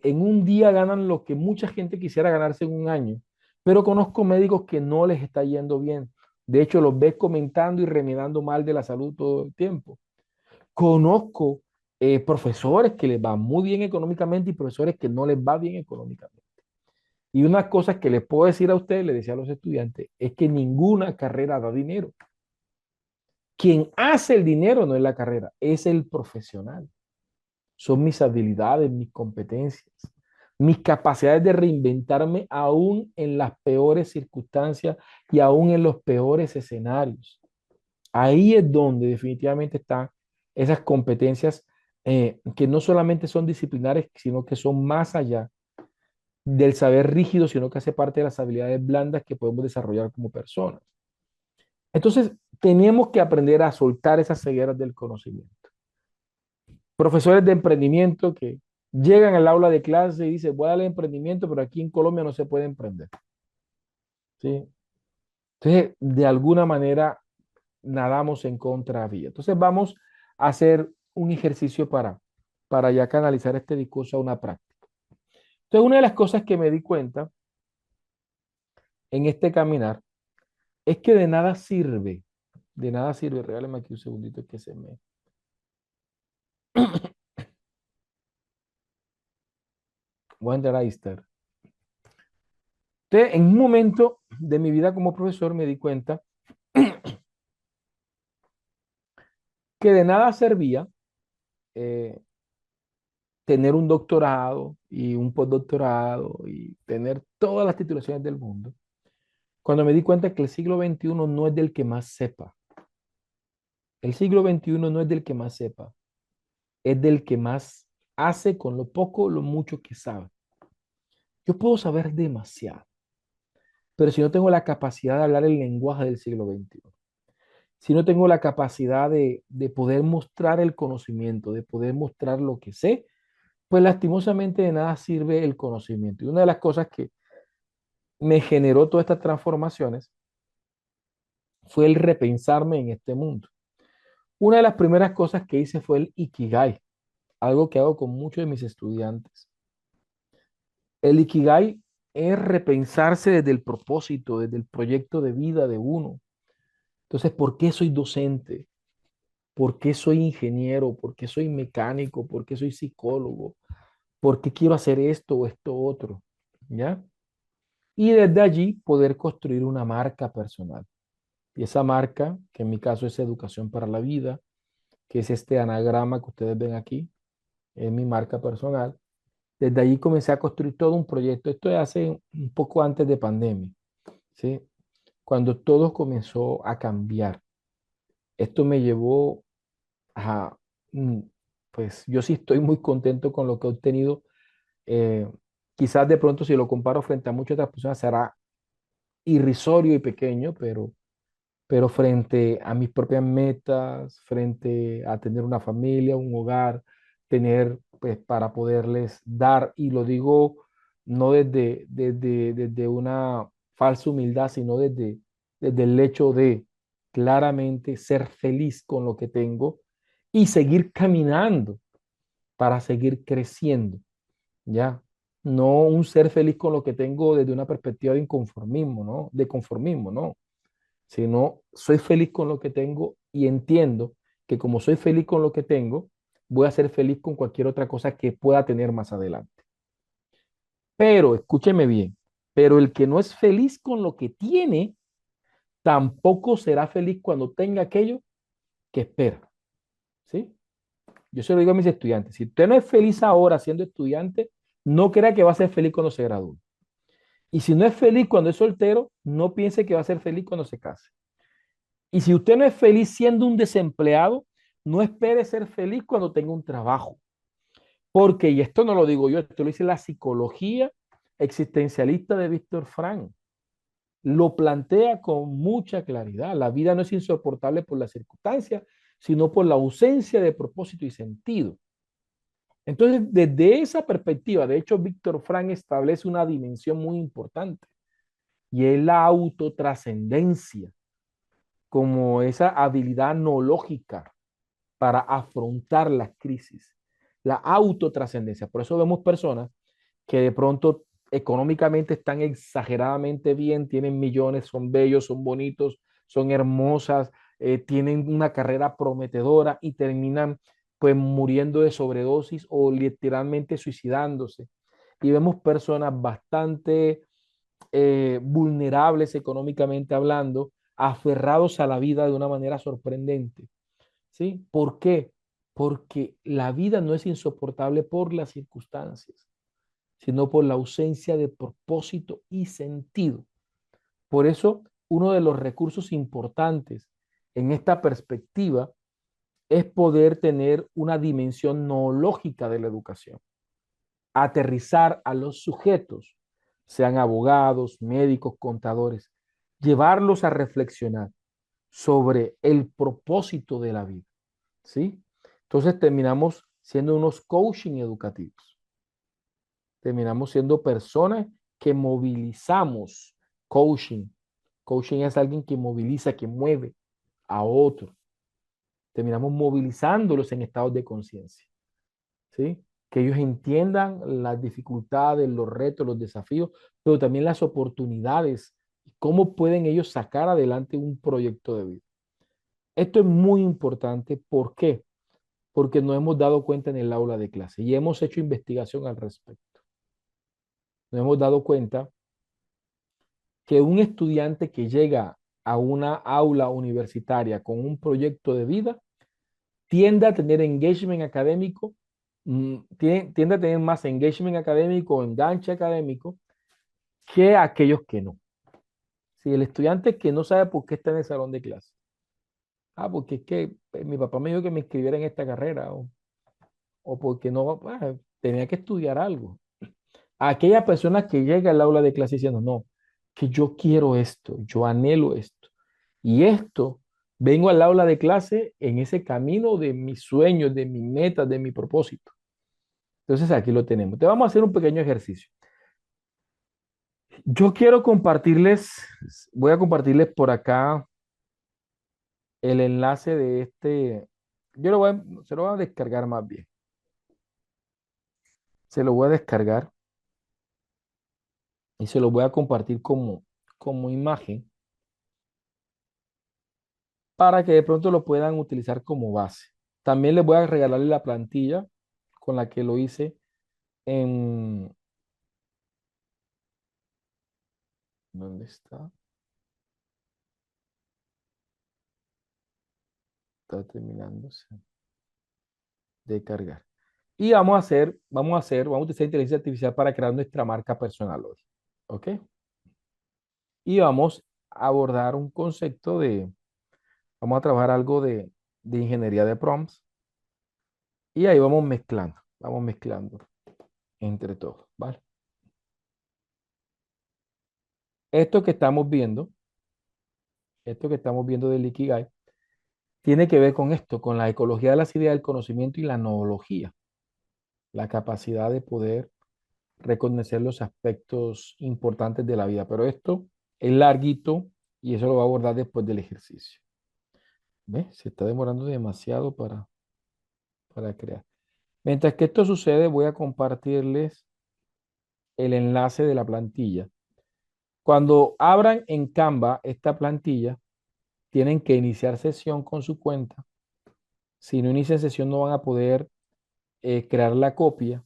en un día ganan lo que mucha gente quisiera ganarse en un año, pero conozco médicos que no les está yendo bien. De hecho, los ves comentando y remedando mal de la salud todo el tiempo. Conozco profesores que les va muy bien económicamente y profesores que no les va bien económicamente. Y una cosa que les puedo decir a ustedes, le decía a los estudiantes, es que ninguna carrera da dinero. Quien hace el dinero no es la carrera, es el profesional. Son mis habilidades, mis competencias, mis capacidades de reinventarme aún en las peores circunstancias y aún en los peores escenarios. Ahí es donde definitivamente están esas competencias que no solamente son disciplinares, sino que son más allá del saber rígido, sino que hace parte de las habilidades blandas que podemos desarrollar como personas. Entonces, tenemos que aprender a soltar esas cegueras del conocimiento. Profesores de emprendimiento que llegan al aula de clase y dicen, voy a darle emprendimiento, pero aquí en Colombia no se puede emprender. ¿Sí? Entonces, de alguna manera, nadamos en contravía. Entonces vamos a hacer un ejercicio para ya canalizar este discurso a una práctica. Entonces, una de las cosas que me di cuenta en este caminar es que de nada sirve, regálame aquí un segundito que se me... Voy a entrar a Easter. Entonces, en un momento de mi vida como profesor me di cuenta que de nada servía eh, tener un doctorado y un postdoctorado y tener todas las titulaciones del mundo, cuando me di cuenta que el siglo XXI no es del que más sepa. El siglo XXI no es del que más sepa, es del que más hace con lo poco o lo mucho que sabe. Yo puedo saber demasiado, pero si no tengo la capacidad de hablar el lenguaje del siglo XXI, si no tengo la capacidad de poder mostrar el conocimiento, de poder mostrar lo que sé, pues lastimosamente de nada sirve el conocimiento. Y una de las cosas que me generó todas estas transformaciones fue el repensarme en este mundo. Una de las primeras cosas que hice fue el Ikigai, algo que hago con muchos de mis estudiantes. El Ikigai es repensarse desde el propósito, desde el proyecto de vida de uno. Entonces, ¿por qué soy docente? ¿Por qué soy ingeniero? ¿Por qué soy mecánico? ¿Por qué soy psicólogo? ¿Por qué quiero hacer esto o esto otro? ¿Ya? Y desde allí poder construir una marca personal. Y esa marca, que en mi caso es Educación para la Vida, que es este anagrama que ustedes ven aquí, es mi marca personal. Desde allí comencé a construir todo un proyecto. Esto es hace un poco antes de pandemia, ¿sí? Cuando todo comenzó a cambiar. Esto me llevó a, mm, pues yo sí estoy muy contento con lo que he obtenido. Eh, Quizás de pronto si lo comparo frente a muchas otras personas será irrisorio y pequeño, pero frente a mis propias metas, frente a tener una familia, un hogar, tener, pues, para poderles dar, y lo digo no desde una falsa humildad, sino desde el hecho de claramente ser feliz con lo que tengo y seguir caminando para seguir creciendo, ¿ya? No un ser feliz con lo que tengo desde una perspectiva de inconformismo, ¿no? De conformismo, ¿no? Sino soy feliz con lo que tengo y entiendo que como soy feliz con lo que tengo, voy a ser feliz con cualquier otra cosa que pueda tener más adelante. Pero, escúcheme bien, pero el que no es feliz con lo que tiene, tampoco será feliz cuando tenga aquello que espera, ¿sí? Yo se lo digo a mis estudiantes, si usted no es feliz ahora siendo estudiante, no crea que va a ser feliz cuando se gradúe. Y si no es feliz cuando es soltero, no piense que va a ser feliz cuando se case. Y si usted no es feliz siendo un desempleado, no espere ser feliz cuando tenga un trabajo. Porque, y esto no lo digo yo, esto lo dice la psicología existencialista de Víctor Frank. Lo plantea con mucha claridad. La vida no es insoportable por las circunstancias, sino por la ausencia de propósito y sentido. Entonces, desde esa perspectiva, de hecho, Víctor Frank establece una dimensión muy importante y es la autotrascendencia como esa habilidad noológica para afrontar las crisis, la autotrascendencia. Por eso vemos personas que de pronto económicamente están exageradamente bien, tienen millones, son bellos, son bonitos, son hermosas, tienen una carrera prometedora y terminan pues muriendo de sobredosis o literalmente suicidándose. Y vemos personas bastante vulnerables económicamente hablando, aferrados a la vida de una manera sorprendente. ¿Sí? ¿Por qué? Porque la vida no es insoportable por las circunstancias, sino por la ausencia de propósito y sentido. Por eso, uno de los recursos importantes en esta perspectiva es poder tener una dimensión noológica de la educación, aterrizar a los sujetos, sean abogados, médicos, contadores, llevarlos a reflexionar sobre el propósito de la vida, ¿sí? Entonces terminamos siendo unos coaching educativos, terminamos siendo personas que movilizamos coaching. Coaching es alguien que moviliza, que mueve. a otro. Terminamos movilizándolos en estados de conciencia, ¿sí? Que ellos entiendan las dificultades, los retos, los desafíos, pero también las oportunidades, cómo pueden ellos sacar adelante un proyecto de vida. Esto es muy importante. ¿Por qué? Porque nos hemos dado cuenta en el aula de clase y hemos hecho investigación al respecto. Nos hemos dado cuenta que un estudiante que llega a una aula universitaria con un proyecto de vida tiende a tener engagement académico, tiende a tener más engagement académico, enganche académico, que aquellos que no. Si el estudiante que no sabe por qué está en el salón de clase, porque es que mi papá me dijo que me inscribiera en esta carrera, o porque no, tenía que estudiar algo. A aquella persona que llega al aula de clase diciendo, no, que yo quiero esto, yo anhelo esto. Y esto, vengo al aula de clase en ese camino de mis sueños, de mis metas, de mi propósito. Entonces aquí lo tenemos. Te vamos a hacer un pequeño ejercicio. Yo quiero compartirles, voy a compartirles por acá el enlace de este, se lo voy a descargar más bien. Se lo voy a descargar y se lo voy a compartir como imagen para que de pronto lo puedan utilizar como base. También les voy a regalarle la plantilla con la que lo hice en... ¿Dónde está? Está terminándose de cargar. Y vamos a utilizar inteligencia artificial para crear nuestra marca personal hoy. ¿Ok? Y vamos a abordar un concepto vamos a trabajar algo de ingeniería de prompts. Y ahí vamos mezclando entre todos, ¿vale? Esto que estamos viendo, esto que estamos viendo del Ikigai, tiene que ver con esto, con la ecología de las ideas, el conocimiento y la noología, la capacidad de poder reconocer los aspectos importantes de la vida. Pero esto es larguito y eso lo va a abordar después del ejercicio. ¿Ves? Se está demorando demasiado para crear. Mientras que esto sucede, voy a compartirles el enlace de la plantilla. Cuando abran en Canva esta plantilla, tienen que iniciar sesión con su cuenta. Si no inician sesión, no van a poder crear la copia.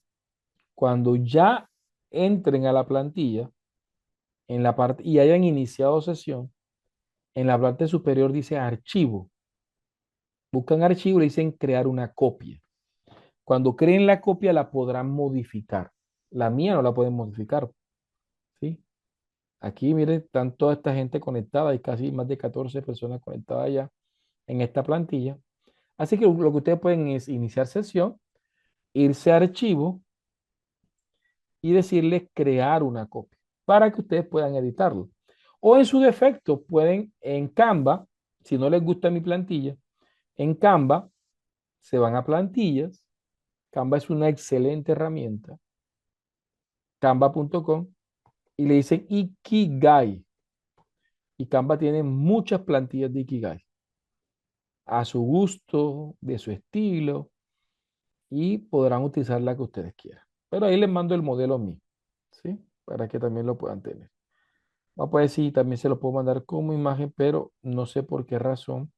Cuando ya entren a la plantilla, en la parte y hayan iniciado sesión, en la parte superior dice archivo. Buscan archivo y le dicen crear una copia. Cuando creen la copia, la podrán modificar. La mía no la pueden modificar, ¿sí? Aquí, miren, están toda esta gente conectada. Hay casi más de 14 personas conectadas ya en esta plantilla. Así que lo que ustedes pueden es iniciar sesión, irse a archivo y decirles crear una copia para que ustedes puedan editarlo. O en su defecto, pueden en Canva, si no les gusta mi plantilla, en Canva se van a plantillas. Canva es una excelente herramienta, canva.com, y le dicen Ikigai. Y Canva tiene muchas plantillas de Ikigai, a su gusto, de su estilo, y podrán utilizar la que ustedes quieran. Pero ahí les mando el modelo mío, ¿sí? Para que también lo puedan tener. Vamos a ver si también se lo puedo mandar como imagen, pero no sé por qué razón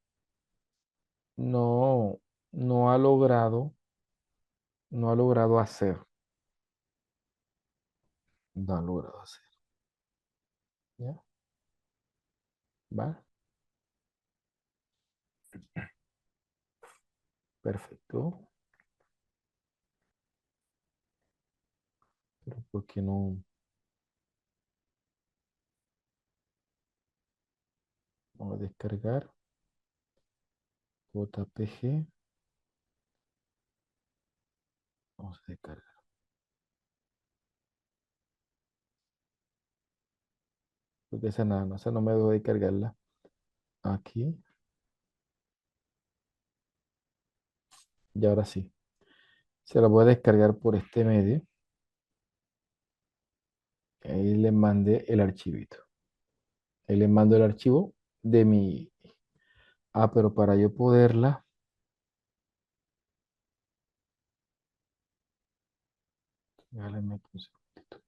no, no ha logrado, no ha logrado hacer. No ha logrado hacer. ¿Ya? ¿Va? Perfecto. Pero ¿por qué no? Vamos a descargar JPG. Vamos a descargar. Porque esa no me debo descargarla. Aquí. Y ahora sí. Se la voy a descargar por este medio. Ahí le mandé el archivito. Ahí le mando el archivo de mi, Ah, pero para yo poderla, ya le meto un segundito.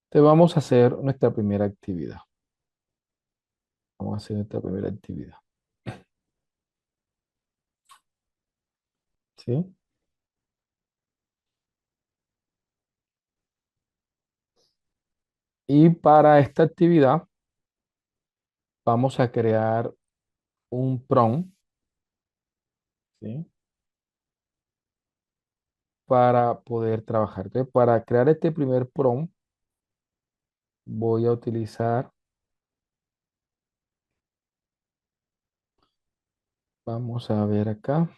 Te vamos a hacer nuestra primera actividad. Vamos a hacer nuestra primera actividad. ¿Sí? Y para esta actividad vamos a crear un prompt, ¿sí? Para poder trabajar. Entonces, para crear este primer prompt, voy a utilizar, vamos a ver acá.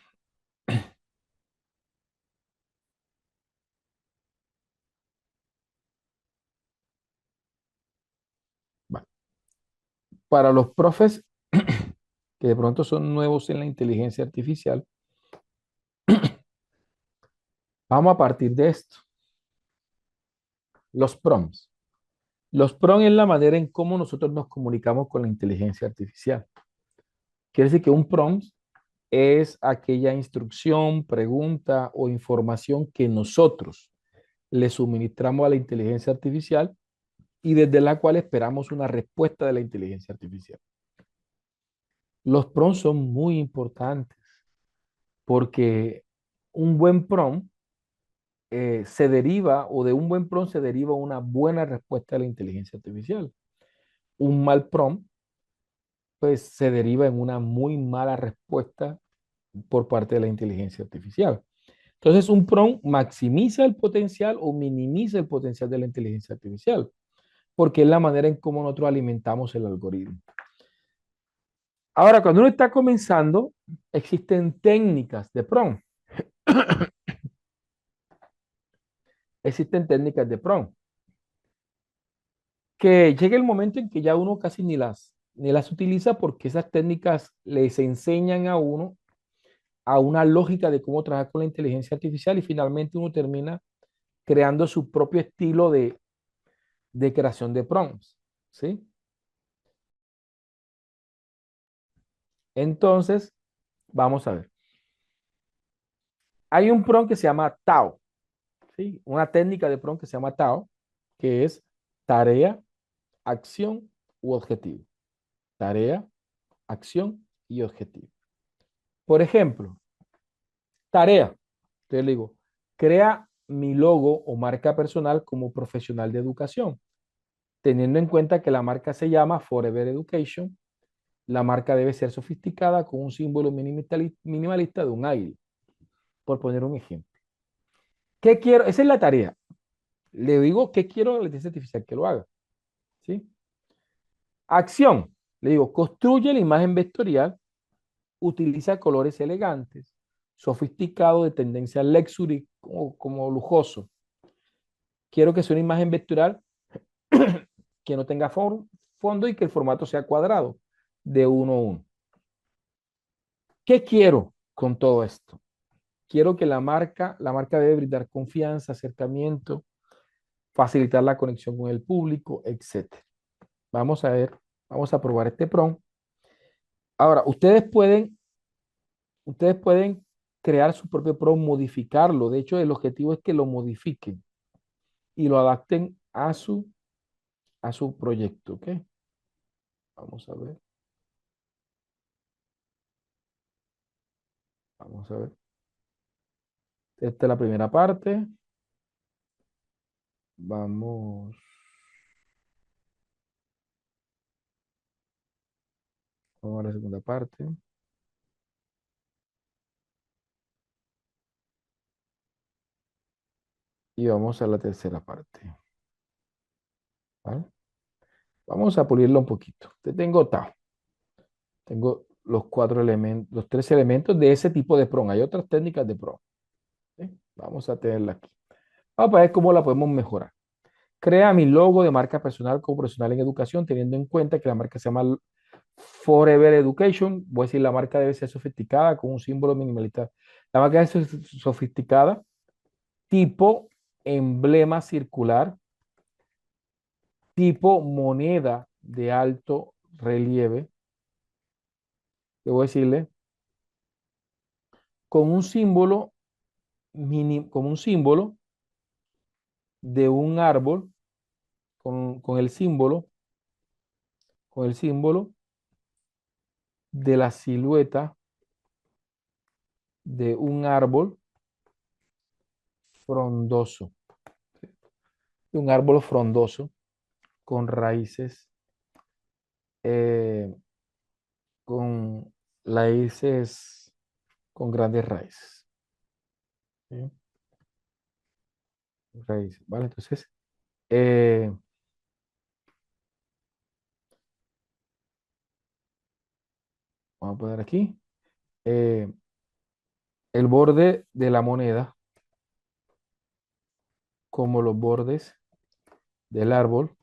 Va. Para los profes que de pronto son nuevos en la inteligencia artificial, vamos a partir de esto, los prompts. Los prompts es la manera en cómo nosotros nos comunicamos con la inteligencia artificial. Quiere decir que un prompt es aquella instrucción, pregunta o información que nosotros le suministramos a la inteligencia artificial y desde la cual esperamos una respuesta de la inteligencia artificial. Los prompts son muy importantes porque un buen prompt se deriva, o de un buen prompt se deriva una buena respuesta de la inteligencia artificial. Un mal prompt, pues se deriva en una muy mala respuesta por parte de la inteligencia artificial. Entonces, un prompt maximiza el potencial o minimiza el potencial de la inteligencia artificial, porque es la manera en cómo nosotros alimentamos el algoritmo. Ahora, cuando uno está comenzando, existen técnicas de prompt. Existen técnicas de prompt. Que llegue el momento en que ya uno casi ni las utiliza porque esas técnicas les enseñan a uno a una lógica de cómo trabajar con la inteligencia artificial y finalmente uno termina creando su propio estilo de creación de prompts, ¿sí? Entonces, vamos a ver. Hay un prompt que se llama TAO, ¿sí? Una técnica de prompt que se llama TAO, que es tarea, acción u objetivo. Tarea, acción y objetivo. Por ejemplo, tarea. Entonces le digo, crea mi logo o marca personal como profesional de educación, teniendo en cuenta que la marca se llama Forever Education. La marca debe ser sofisticada con un símbolo minimalista de un águila, por poner un ejemplo. ¿Qué quiero? Esa es la tarea. Le digo, ¿qué quiero a la inteligencia artificial que lo haga? ¿Sí? Acción. Le digo, construye la imagen vectorial, utiliza colores elegantes, sofisticado de tendencia luxury, como lujoso. Quiero que sea una imagen vectorial que no tenga fondo y que el formato sea cuadrado, de 1:1. ¿Qué quiero con todo esto? Quiero que la marca debe brindar confianza, acercamiento, facilitar la conexión con el público, etcétera. Vamos a ver, vamos a probar este prompt. Ahora, ustedes pueden crear su propio prompt, modificarlo. De hecho, el objetivo es que lo modifiquen y lo adapten a su proyecto, ¿ok? Vamos a ver, vamos a ver. Esta es la primera parte. Vamos, vamos a la segunda parte y vamos a la tercera parte. ¿Vale? Vamos a pulirlo un poquito. Tengo los 4 elementos, los 3 elementos de ese tipo de prompt. Hay otras técnicas de prompt. ¿Sí? Vamos a tenerla aquí. Vamos a ver cómo la podemos mejorar. Crea mi logo de marca personal como profesional en educación, teniendo en cuenta que la marca se llama Forever Education. Voy a decir, la marca debe ser sofisticada con un símbolo minimalista. La marca debe ser sofisticada, tipo emblema circular, tipo moneda de alto relieve, debo decirle, con un símbolo, con un símbolo de un árbol, con el símbolo de la silueta de un árbol frondoso, de un árbol frondoso con raíces, eh, con raíces, con grandes raíces. ¿Sí? Raíces, ¿vale? Entonces, eh, vamos a poner aquí, eh, el borde de la moneda, como los bordes del árbol,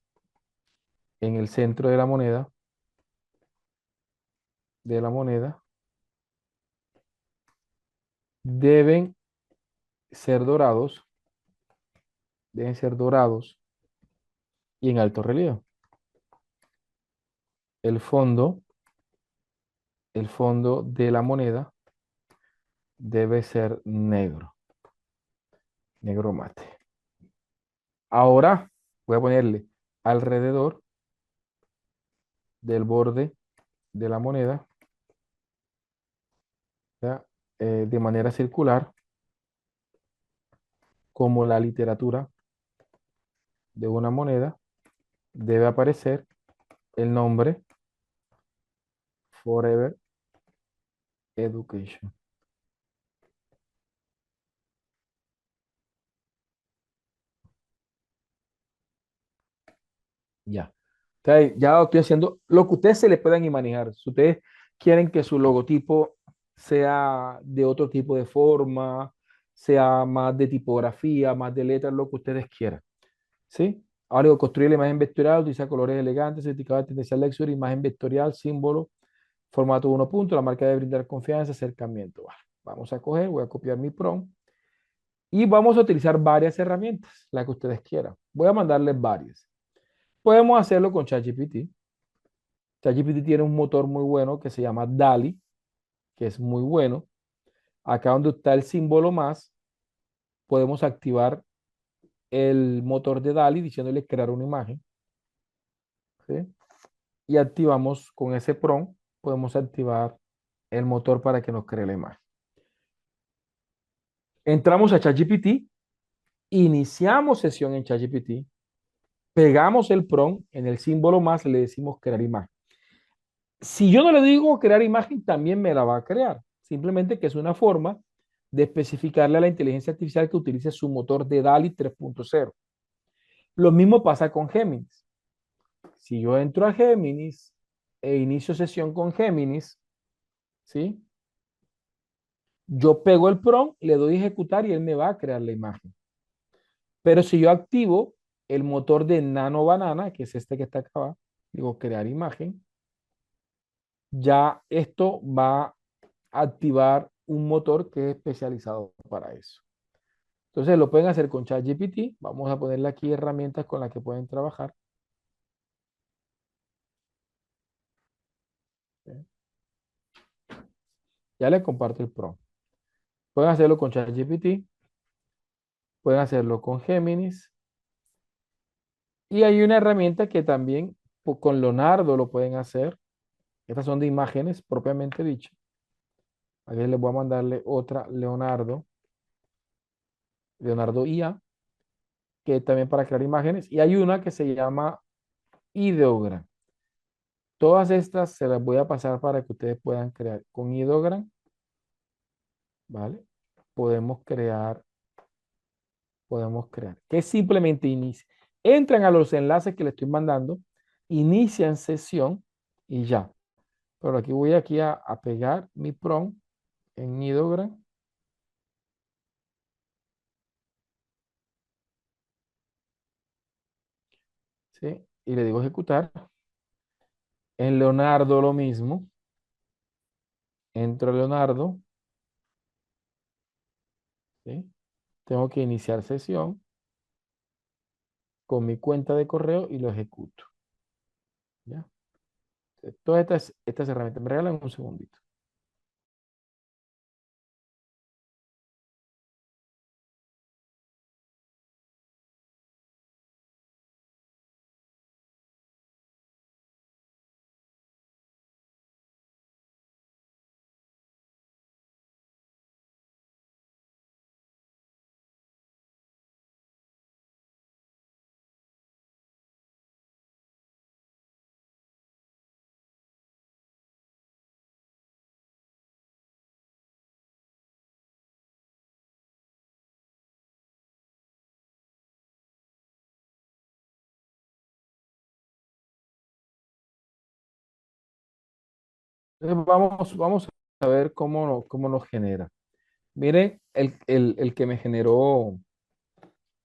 en el centro de la moneda, deben ser dorados, deben ser dorados y en alto relieve. El fondo, el fondo de la moneda debe ser negro, negro mate. Ahora voy a ponerle alrededor del borde de la moneda, ¿ya? De manera circular, como la literatura de una moneda, debe aparecer el nombre Forever Education. Ya. Entonces, ya lo estoy haciendo lo que ustedes se le puedan imaginar. Si ustedes quieren que su logotipo sea de otro tipo de forma, sea más de tipografía, más de letras, lo que ustedes quieran. ¿Sí? Ahora digo, construir la imagen vectorial, utilizar colores elegantes, certificado de tendencia Lexury, imagen vectorial, símbolo, formato 1 punto, la marca debe brindar confianza, acercamiento. Vale. Vamos a coger, voy a copiar mi prompt y vamos a utilizar varias herramientas, las que ustedes quieran. Voy a mandarles varias. Podemos hacerlo con ChatGPT. ChatGPT tiene un motor muy bueno que se llama DALI, que es muy bueno. Acá donde está el símbolo más, podemos activar el motor de DALI diciéndole crear una imagen. ¿Sí? Y activamos con ese prompt, podemos activar el motor para que nos cree la imagen. Entramos a ChatGPT, iniciamos sesión en ChatGPT, pegamos el prompt en el símbolo más, le decimos crear imagen. Si yo no le digo crear imagen, también me la va a crear. Simplemente que es una forma de especificarle a la inteligencia artificial que utilice su motor de DALI 3.0. Lo mismo pasa con Géminis. Si yo entro a Géminis e inicio sesión con Géminis, ¿sí? Yo pego el prompt, le doy a ejecutar y él me va a crear la imagen. Pero si yo activo el motor de Nano Banana, que es este que está acá, digo crear imagen, ya esto va a activar un motor que es especializado para eso. Entonces lo pueden hacer con ChatGPT. Vamos a ponerle aquí herramientas con las que pueden trabajar. Ya les comparto el prompt. Pueden hacerlo con ChatGPT, pueden hacerlo con Géminis. Y hay una herramienta que también con Leonardo lo pueden hacer. Estas son de imágenes propiamente dicho. Aquí les voy a mandarle otra Leonardo IA, que es también para crear imágenes. Y hay una que se llama Ideogram. Todas estas se las voy a pasar para que ustedes puedan crear. Con Ideogram, ¿vale? Podemos crear, que simplemente inicie. Entran a los enlaces que les estoy mandando, inician sesión y ya. Pero aquí voy a pegar mi prompt en Ideogram. ¿Sí? Y le digo ejecutar. En Leonardo lo mismo. Entro a Leonardo. ¿Sí? Tengo que iniciar sesión con mi cuenta de correo y lo ejecuto. ¿Ya? Todas estas herramientas. Me regalan un segundito. Vamos a ver cómo nos genera. Miren, el que me generó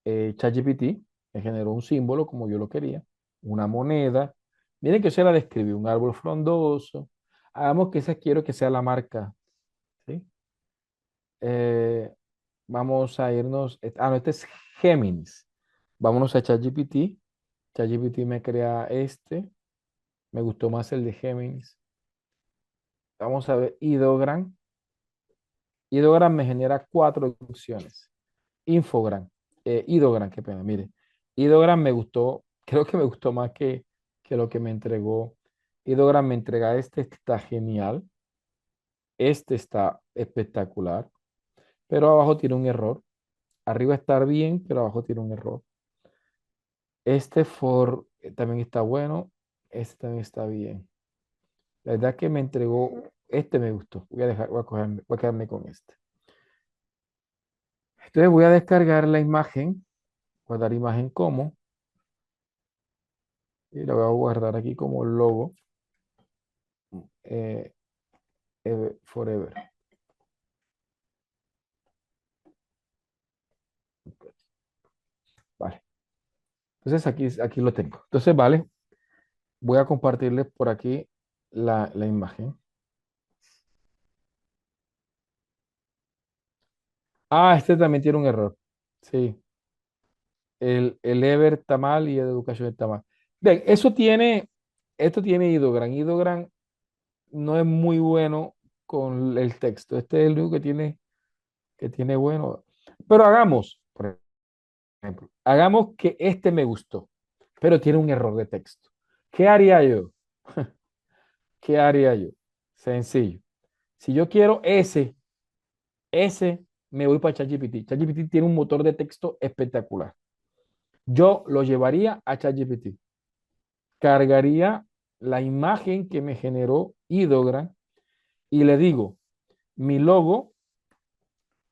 ChatGPT, me generó un símbolo como yo lo quería, una moneda. Miren que se la describí, un árbol frondoso. Hagamos que esa quiero que sea la marca, ¿sí? Eh, vamos a irnos, no, este es Géminis. Vámonos a ChatGPT. ChatGPT me crea este. Me gustó más el de Géminis. Vamos a ver Ideogram. Ideogram me genera cuatro opciones. Infogram, Ideogram, qué pena, mire. Ideogram me gustó, creo que me gustó más que lo que me entregó. Ideogram me entrega este está genial, este está espectacular, pero abajo tiene un error. Arriba está bien, pero abajo tiene un error. Este for también está bueno, este también está bien. La verdad que me entregó, este me gustó. Voy a quedarme con este. Entonces voy a descargar la imagen, guardar imagen como, y la voy a guardar aquí como logo. eh, Forever. Vale. Entonces aquí lo tengo. Entonces, vale, voy a compartirles por aquí la imagen. Ah, este también tiene un error. Sí, el Ever está mal y el de educación está mal. Ven, esto tiene Ideogram. Ideogram no es muy bueno con el texto. Este es el único que tiene bueno. Pero hagamos, por ejemplo, hagamos que este me gustó, pero tiene un error de texto. ¿Qué haría yo? ¿Qué haría yo? Sencillo. Si yo quiero ese, me voy para ChatGPT. ChatGPT tiene un motor de texto espectacular. Yo lo llevaría a ChatGPT. Cargaría la imagen que me generó Ideogram y le digo, mi logo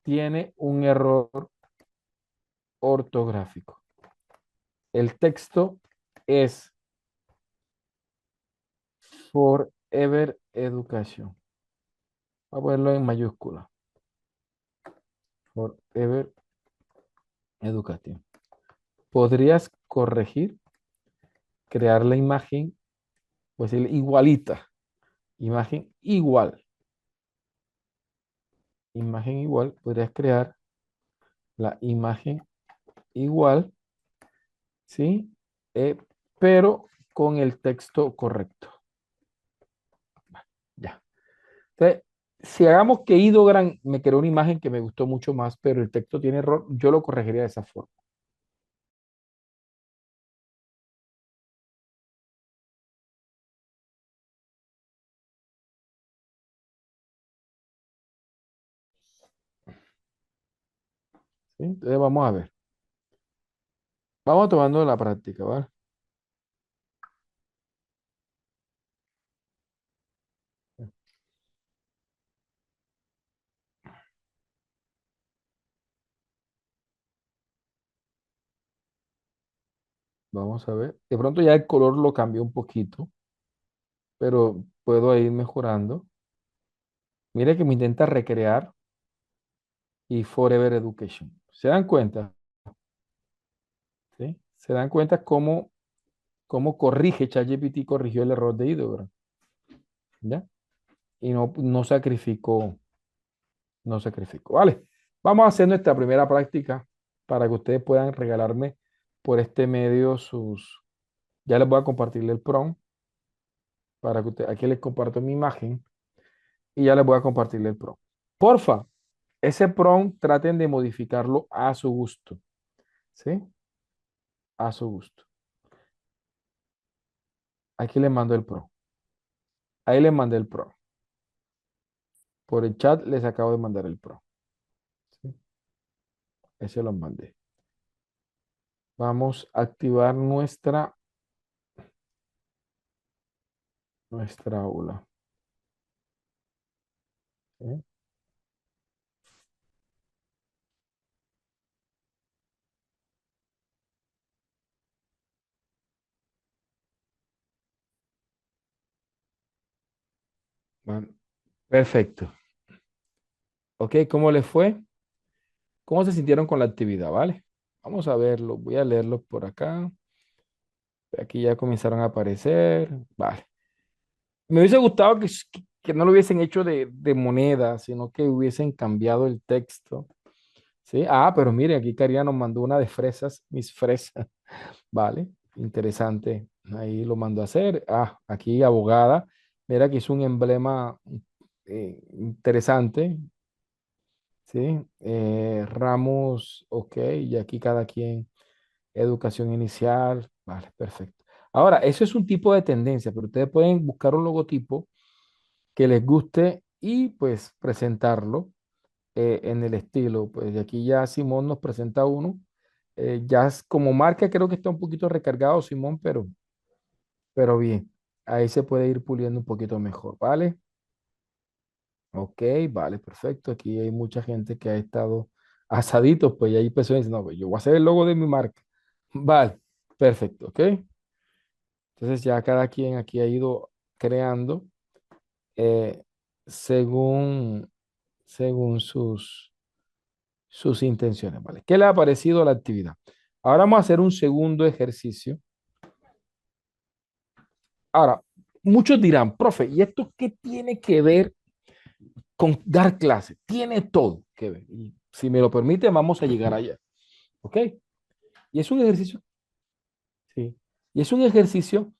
tiene un error ortográfico. El texto es Forever Education. Voy a ponerlo en mayúscula. Forever Education. ¿Podrías corregir, crear la imagen, pues igualita, imagen igual, imagen igual, podrías crear la imagen igual, ¿sí? Eh, pero con el texto correcto. Ya. Entonces, si hagamos que Ideogram me creó una imagen que me gustó mucho más, pero el texto tiene error, yo lo corregiría de esa forma. ¿Sí? Entonces, vamos a ver. Vamos tomando la práctica, ¿vale? Vamos a ver. De pronto ya el color lo cambió un poquito, pero puedo ir mejorando. Mire que me intenta recrear y Forever Education. ¿Se dan cuenta? ¿Sí? ¿Se dan cuenta cómo corrige ChatGPT, corrigió el error de Ideogram? ¿Ya? Y no sacrificó, no sacrificó. Vale, vamos a hacer nuestra primera práctica para que ustedes puedan regalarme por este medio ya les voy a compartirle el prompt para que ustedes, aquí les comparto mi imagen y ya les voy a compartirle el prompt. Porfa, ese prompt traten de modificarlo a su gusto, ¿sí? A su gusto. Aquí les mando el prompt. Ahí les mandé el prompt. Por el chat les acabo de mandar el prompt, ¿sí? Ese los mandé. Vamos a activar nuestra aula, ¿sí? Bueno, perfecto. Ok, ¿cómo les fue? ¿Cómo se sintieron con la actividad? ¿Vale? Vamos a verlo. Voy a leerlo por acá. Aquí ya comenzaron a aparecer. Vale. Me hubiese gustado que no lo hubiesen hecho de moneda, sino que hubiesen cambiado el texto. ¿Sí? Ah, pero mire, aquí Karina nos mandó una de fresas, mis fresas. Vale, interesante. Ahí lo mandó a hacer. Ah, aquí abogada. Mira que hizo un emblema interesante. ¿Sí? Ramos, ok, y aquí cada quien, educación inicial. Vale, perfecto. Ahora, eso es un tipo de tendencia, pero ustedes pueden buscar un logotipo que les guste y pues presentarlo en el estilo. Pues de aquí ya Simón nos presenta uno. Ya como marca creo que está un poquito recargado Simón, pero bien, ahí se puede ir puliendo un poquito mejor, ¿vale? Ok, vale, perfecto. Aquí hay mucha gente que ha estado asaditos, pues y hay personas que dicen, no, pues yo voy a hacer el logo de mi marca. Vale, perfecto, ok. Entonces ya cada quien aquí ha ido creando eh, según, según sus intenciones, ¿vale? ¿Qué le ha parecido la actividad? Ahora vamos a hacer un segundo ejercicio. Ahora, muchos dirán, profe, ¿y esto qué tiene que ver con dar clase? Tiene todo que ver. Y si me lo permite, vamos a llegar allá, ¿ok? Y es un ejercicio, sí, y es un ejercicio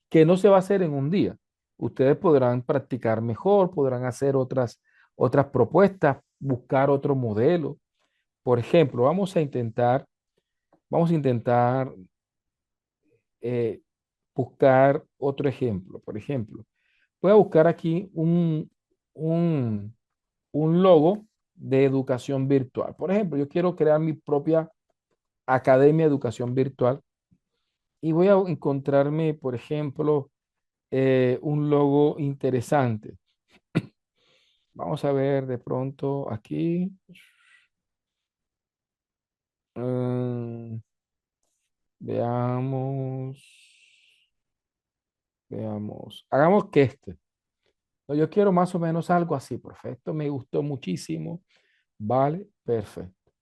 que no se va a hacer en un día. Ustedes podrán practicar mejor, podrán hacer otras propuestas, buscar otro modelo. Por ejemplo, vamos a intentar eh, buscar otro ejemplo. Por ejemplo, voy a buscar aquí un, un logo de educación virtual. Por ejemplo, yo quiero crear mi propia academia de educación virtual y voy a encontrarme, por ejemplo, un logo interesante. Vamos a ver de pronto aquí. mm, veamos, veamos. Hagamos que este. No, yo quiero más o menos algo así, perfecto. Me gustó muchísimo. Vale, perfecto.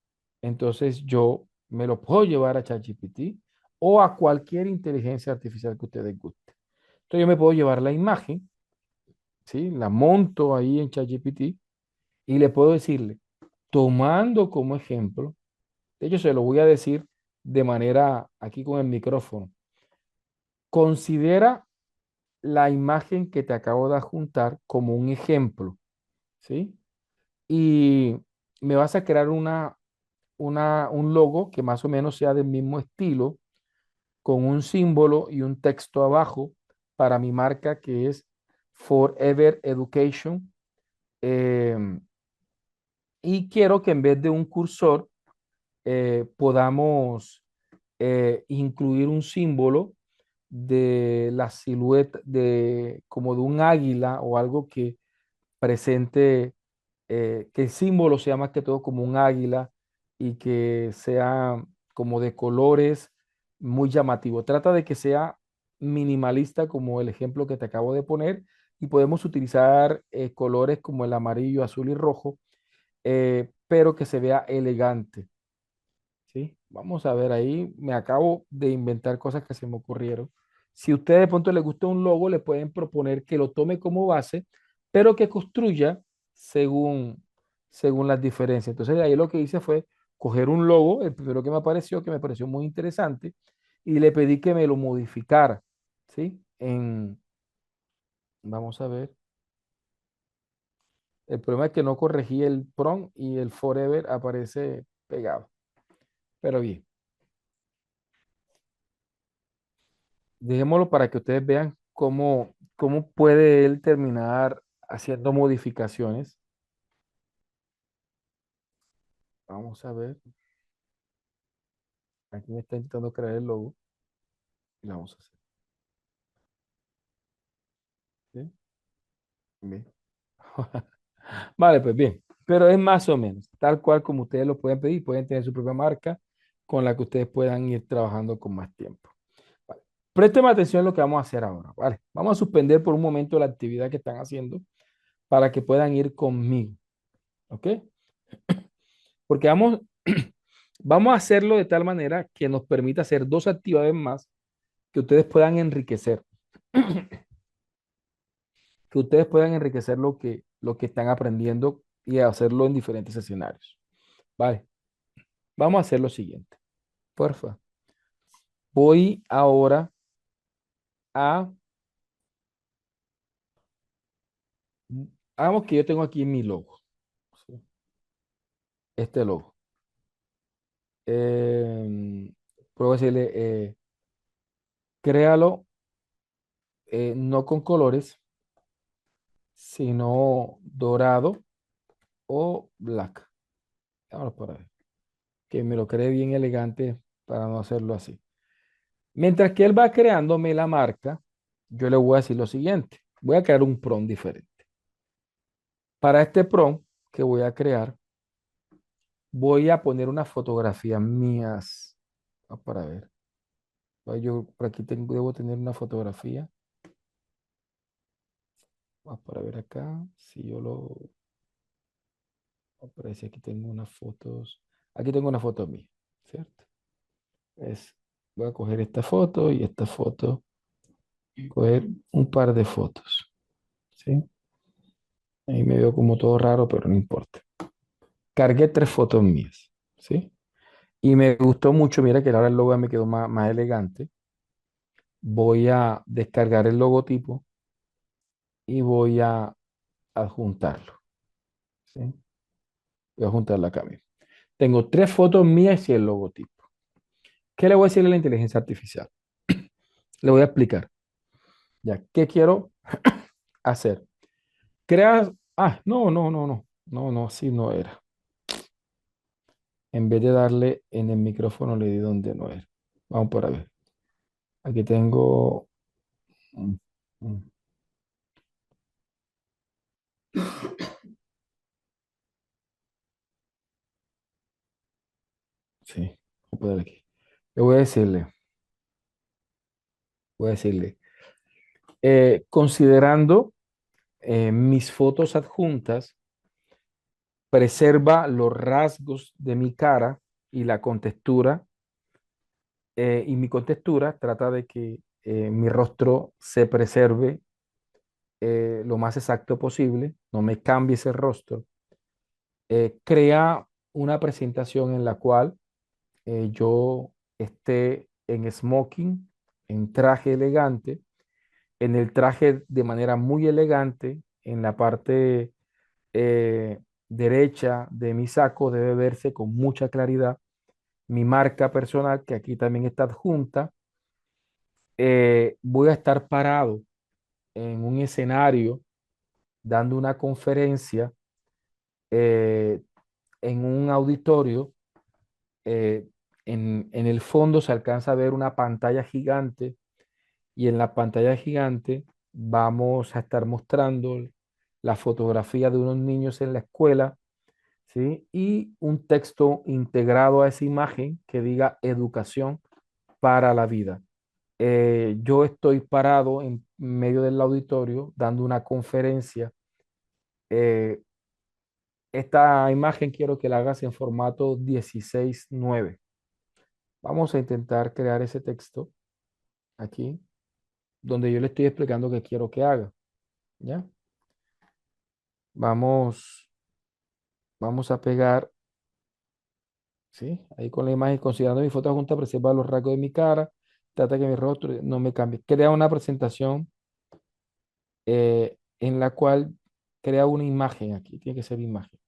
Entonces yo me lo puedo llevar a ChatGPT o a cualquier inteligencia artificial que ustedes guste. Entonces yo me puedo llevar la imagen, ¿sí? La monto ahí en ChatGPT y le puedo decirle, tomando como ejemplo, de hecho se lo voy a decir de manera aquí con el micrófono, considera la imagen que te acabo de adjuntar como un ejemplo, ¿sí? Y me vas a crear un logo que más o menos sea del mismo estilo, con un símbolo y un texto abajo para mi marca que es Forever Education. Em, y quiero que en vez de un cursor podamos incluir un símbolo de la silueta de como de un águila o algo que presente que el símbolo sea más que todo como un águila y que sea como de colores muy llamativo. Trata de que sea minimalista como el ejemplo que te acabo de poner y podemos utilizar colores como el amarillo, azul y rojo, pero que se vea elegante. ¿Sí? Vamos a ver ahí, me acabo de inventar cosas que se me ocurrieron. Si a usted de pronto le gusta un logo, le pueden proponer que lo tome como base, pero que construya según las diferencias. Entonces, ahí lo que hice fue coger un logo, el primero que me pareció muy interesante, y le pedí que me lo modificara, ¿sí? Vamos a ver. El problema es que no corregí el prompt y el forever aparece pegado. Pero bien. Dejémoslo para que ustedes vean cómo puede él terminar haciendo modificaciones. Vamos a ver. Aquí me está intentando crear el logo. Y lo vamos a hacer. ¿Sí? Bien. Vale, pues bien. Pero es más o menos, tal cual como ustedes lo pueden pedir, pueden tener su propia marca con la que ustedes puedan ir trabajando con más tiempo. Vale. Presten atención a lo que vamos a hacer ahora, ¿vale? Vamos a suspender por un momento la actividad que están haciendo para que puedan ir conmigo, ¿ok? Porque vamos a hacerlo de tal manera que nos permita hacer dos actividades más que ustedes puedan enriquecer, que ustedes puedan enriquecer lo que están aprendiendo y hacerlo en diferentes escenarios, ¿vale? Vamos a hacer lo siguiente, porfa. Voy ahora a, hagamos que yo tengo aquí mi logo, ¿sí? Este logo. Puedo decirle, créalo no con colores, sino dorado o black. Vámonos por ahí. Que me lo cree bien elegante para no hacerlo así. Mientras que él va creándome la marca, yo le voy a decir lo siguiente. Voy a crear un prompt diferente. Para este prompt que voy a crear, voy a poner unas fotografías mías. Para ver. Yo por aquí debo tener una fotografía. Vamos para ver acá. Si yo lo... Aparece aquí tengo unas fotos. Aquí tengo una foto mía, ¿cierto? Es, voy a coger esta foto y esta foto. Coger un par de fotos, ¿sí? Ahí me veo como todo raro, pero no importa. Cargué tres fotos mías, ¿sí? Y me gustó mucho, mira que ahora el logo me quedó más elegante. Voy a descargar el logotipo y voy a adjuntarlo, ¿sí? Voy a juntarlo acá mismo. Tengo tres fotos mías y el logotipo. ¿Qué le voy a decir a la inteligencia artificial? Le voy a explicar. Ya, ¿qué quiero hacer? Creas, no, así no era. En vez de darle en el micrófono, le di donde no era. Vamos por a ver. Aquí tengo, mm, mm, sí, voy a poner aquí. Le voy a decirle, considerando mis fotos adjuntas, preserva los rasgos de mi cara y la contextura, y mi contextura trata de que mi rostro se preserve lo más exacto posible, no me cambie ese rostro. Crea una presentación en la cual yo esté en smoking, en traje elegante, en el traje de manera muy elegante, en la parte derecha de mi saco debe verse con mucha claridad mi marca personal, que aquí también está adjunta. Voy a estar parado en un escenario dando una conferencia eh, en un auditorio. eh, en el fondo se alcanza a ver una pantalla gigante y en la pantalla gigante vamos a estar mostrando la fotografía de unos niños en la escuela, ¿sí? Y un texto integrado a esa imagen que diga educación para la vida. Yo estoy parado en medio del auditorio dando una conferencia. Eh, Esta imagen quiero que la hagas en formato 16:9. Vamos a intentar crear ese texto aquí, donde yo le estoy explicando qué quiero que haga, ¿ya? Vamos, vamos a pegar, ¿sí? Ahí con la imagen, considerando mi foto junta, preserva los rasgos de mi cara, trata que mi rostro no me cambie. Crea una presentación en la cual crea una imagen aquí, tiene que ser imagen.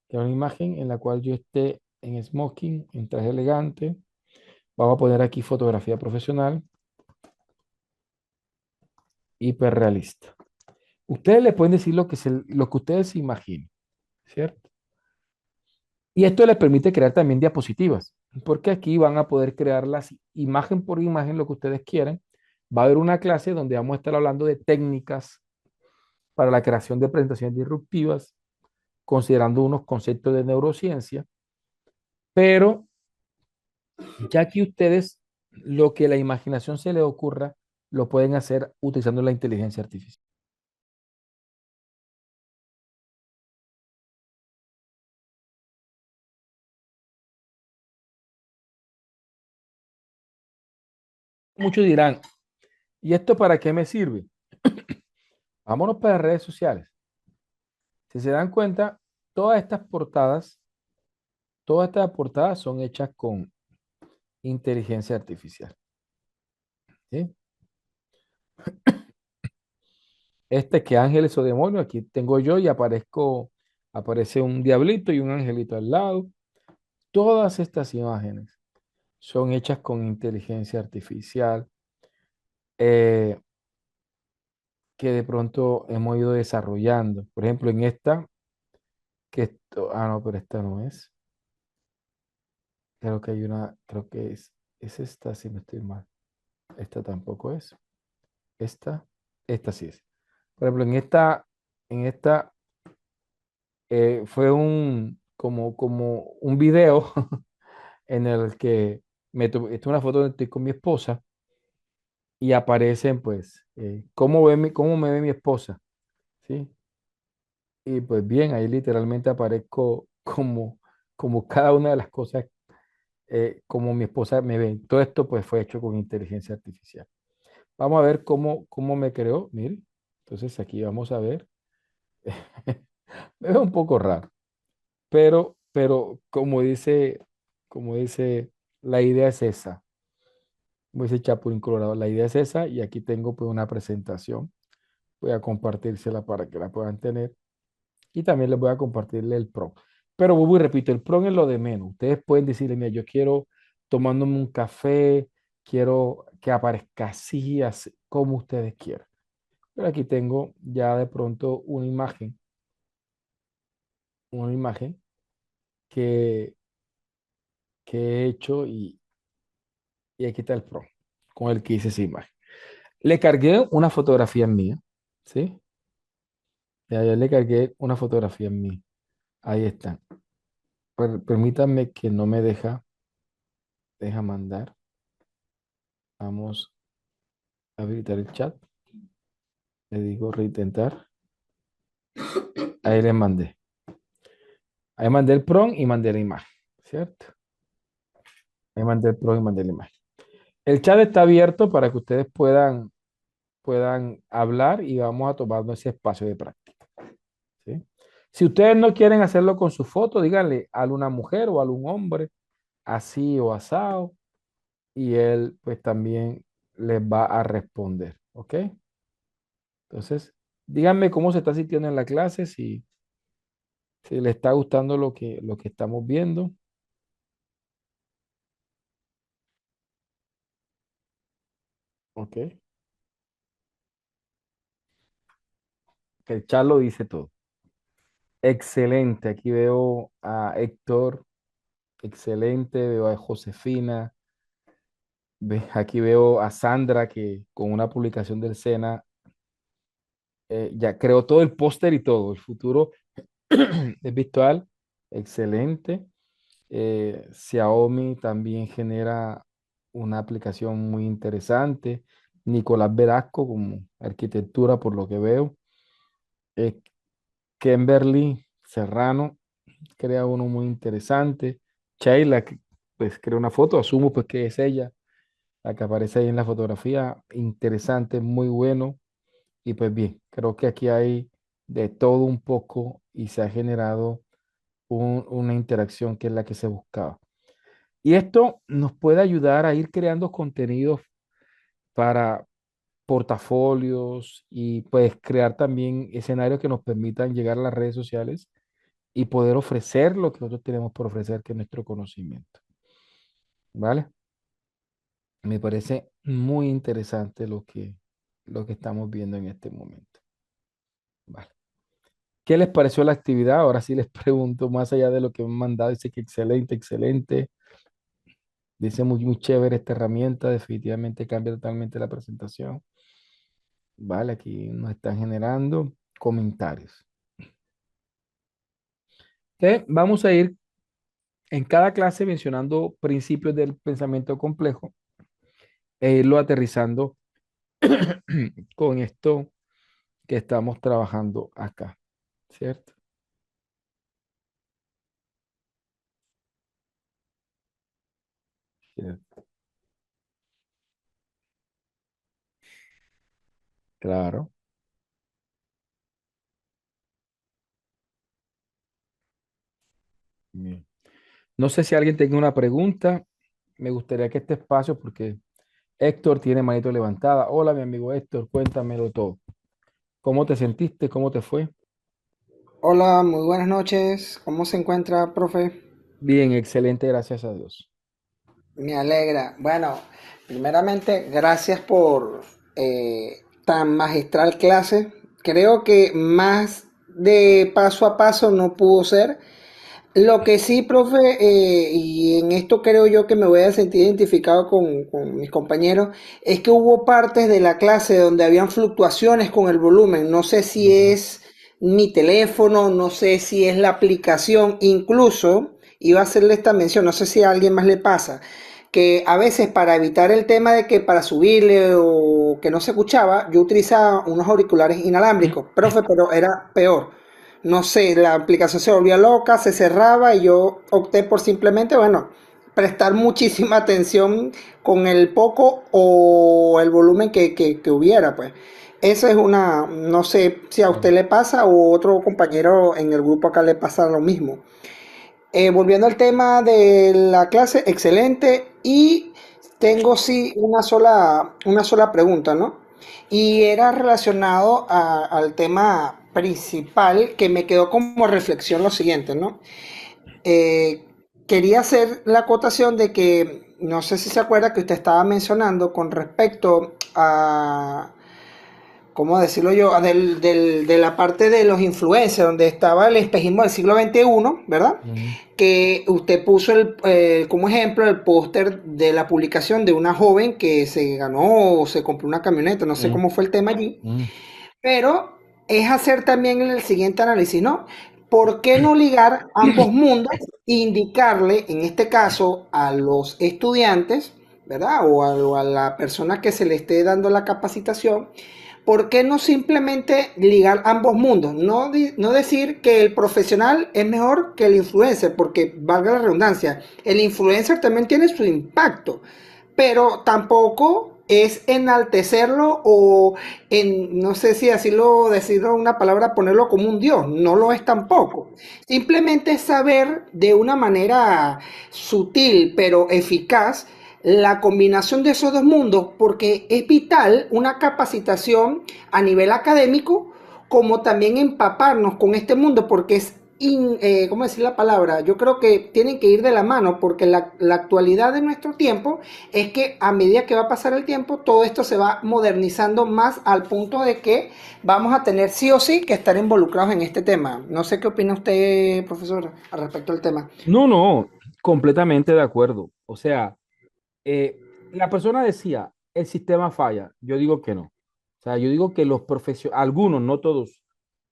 Crea una imagen en la cual yo esté en smoking, en traje elegante. Vamos a poner aquí fotografía profesional, hiperrealista. Ustedes le pueden decir lo que ustedes se imaginen, ¿cierto? Y esto les permite crear también diapositivas, porque aquí van a poder crearlas imagen por imagen lo que ustedes quieren. Va a haber una clase donde vamos a estar hablando de técnicas para la creación de presentaciones disruptivas, considerando unos conceptos de neurociencia, pero ya aquí ustedes lo que la imaginación se le ocurra, lo pueden hacer utilizando la inteligencia artificial. Muchos dirán, ¿y esto para qué me sirve? Vámonos para las redes sociales. Si se dan cuenta, todas estas portadas, todas estas portadas son hechas con inteligencia artificial. ¿Sí? Este que ángeles o demonios, aquí tengo yo y aparece un diablito y un angelito al lado. Todas estas imágenes son hechas con inteligencia artificial eh, que de pronto hemos ido desarrollando. Por ejemplo, en esta, no, pero esta no es. Creo que hay una, creo que es esta, si no estoy mal. Esta tampoco es. Esta, esta sí es. Por ejemplo, en esta fue como un video en el que esta es una foto donde estoy con mi esposa y aparecen pues cómo me ve mi esposa, ¿sí? Y pues bien, ahí literalmente aparezco como cada una de las cosas como mi esposa me ve. Todo esto pues fue hecho con inteligencia artificial. Vamos a ver cómo me creó, mire. Entonces aquí vamos a ver. Me veo un poco raro, pero como dice, la idea es esa. Como dice Chapulín Colorado, la idea es esa y aquí tengo pues una presentación. Voy a compartírsela para que la puedan tener y también les voy a compartirle el PROM. Pero vuelvo y repito, el PROM es lo de menos. Ustedes pueden decirle, mira, yo quiero tomándome un café, quiero que aparezca así, como ustedes quieran. Pero aquí tengo ya de pronto una imagen que, que he hecho y aquí está el PROM con el que hice esa imagen. Le cargué una fotografía mía, ¿sí? Ya le cargué una fotografía mía. Ahí está. Permítanme que no me deja mandar. Vamos a habilitar el chat. Le digo reintentar. Ahí le mandé. Ahí mandé el prompt y mandé la imagen, ¿cierto? Ahí mandé el prompt y mandé la imagen. El chat está abierto para que ustedes puedan hablar y vamos a tomarnos ese espacio de práctica, ¿sí? Si ustedes no quieren hacerlo con su foto, díganle a una mujer o a un hombre, así o asado, y él pues también les va a responder, ¿ok? Entonces, díganme cómo se está sintiendo en la clase, si le está gustando lo que estamos viendo, ¿ok? Que el chat lo dice todo. Excelente, aquí veo a Héctor, excelente, veo a Josefina, aquí veo a Sandra que con una publicación del SENA ya creó todo el póster y todo, el futuro es virtual, excelente. Xiaomi también genera una aplicación muy interesante. Nicolás Velasco como arquitectura, por lo que veo. Eh, Kimberly Serrano crea uno muy interesante. Sheila, que, pues crea una foto, asumo pues que es ella, la que aparece ahí en la fotografía. Interesante, muy bueno. Y pues bien, creo que aquí hay de todo un poco y se ha generado una interacción que es la que se buscaba. Y esto nos puede ayudar a ir creando contenidos para portafolios y pues crear también escenarios que nos permitan llegar a las redes sociales y poder ofrecer lo que nosotros tenemos por ofrecer, que es nuestro conocimiento. ¿Vale? Me parece muy interesante lo que estamos viendo en este momento. Vale. ¿Qué les pareció la actividad? Ahora sí les pregunto, más allá de lo que me han mandado, dice que excelente, excelente. Dice muy, muy chévere esta herramienta, definitivamente cambia totalmente la presentación. Vale, aquí nos están generando comentarios. Vamos a ir en cada clase mencionando principios del pensamiento complejo e irlo aterrizando con esto que estamos trabajando acá, ¿cierto? Cierto. Claro. Bien. No sé si alguien tenga una pregunta. Me gustaría que este espacio, porque Héctor tiene manito levantada. Hola, mi amigo Héctor, cuéntamelo todo. ¿Cómo te sentiste? ¿Cómo te fue? Hola, muy buenas noches. ¿Cómo se encuentra, profe? Bien, excelente, gracias a Dios. Me alegra. Bueno, primeramente, gracias por tan magistral clase. Creo que más de paso a paso no pudo ser. Lo que sí, profe, y en esto creo yo que me voy a sentir identificado con mis compañeros, es que hubo partes de la clase donde habían fluctuaciones con el volumen. No sé si Ujú. es mi teléfono, no sé si es la aplicación, incluso iba a hacerle esta mención, no sé si a alguien más le pasa, que a veces para evitar el tema de que para subirle o que no se escuchaba, yo utilizaba unos auriculares inalámbricos, profe, pero era peor. No sé, la aplicación se volvía loca, se cerraba y yo opté por simplemente, bueno, prestar muchísima atención con el poco o el volumen que hubiera, pues. Esa es una, no sé si a usted Sí. le pasa o otro compañero en el grupo acá le pasa lo mismo. Volviendo al tema de la clase, excelente. Y tengo sí una sola pregunta, ¿no? Y era relacionado al tema principal que me quedó como reflexión lo siguiente, ¿no? Eh, Quería hacer la acotación de que, no sé si se acuerda que usted estaba mencionando con respecto a ¿cómo decirlo yo? De la parte de los influencers, donde estaba el espejismo del siglo XXI, ¿verdad? Ujú, Que usted puso como ejemplo el póster de la publicación de una joven que se ganó o se compró una camioneta, no sé ujú, cómo fue el tema allí, ujú. pero es hacer también el siguiente análisis, ¿no? ¿Por qué no ligar ambos mundos e indicarle, en este caso, a los estudiantes, ¿verdad? O a la persona que se le esté dando la capacitación, ¿por qué no simplemente ligar ambos mundos? No, no decir que el profesional es mejor que el influencer, porque valga la redundancia, el influencer también tiene su impacto, pero tampoco es enaltecerlo o en, no sé si decirlo una palabra, ponerlo como un dios, no lo es tampoco. Simplemente es saber de una manera sutil pero eficaz la combinación de esos dos mundos, porque es vital una capacitación a nivel académico, como también empaparnos con este mundo, porque es, ¿cómo decir la palabra? Yo creo que tienen que ir de la mano, porque la actualidad de nuestro tiempo es que a medida que va a pasar el tiempo, todo esto se va modernizando más al punto de que vamos a tener sí o sí que estar involucrados en este tema. No sé qué opina usted, profesor, al respecto del tema. No, no, completamente de acuerdo. O sea, la persona decía, el sistema falla. Yo digo que no. O sea, yo digo que los profesionales, algunos, no todos,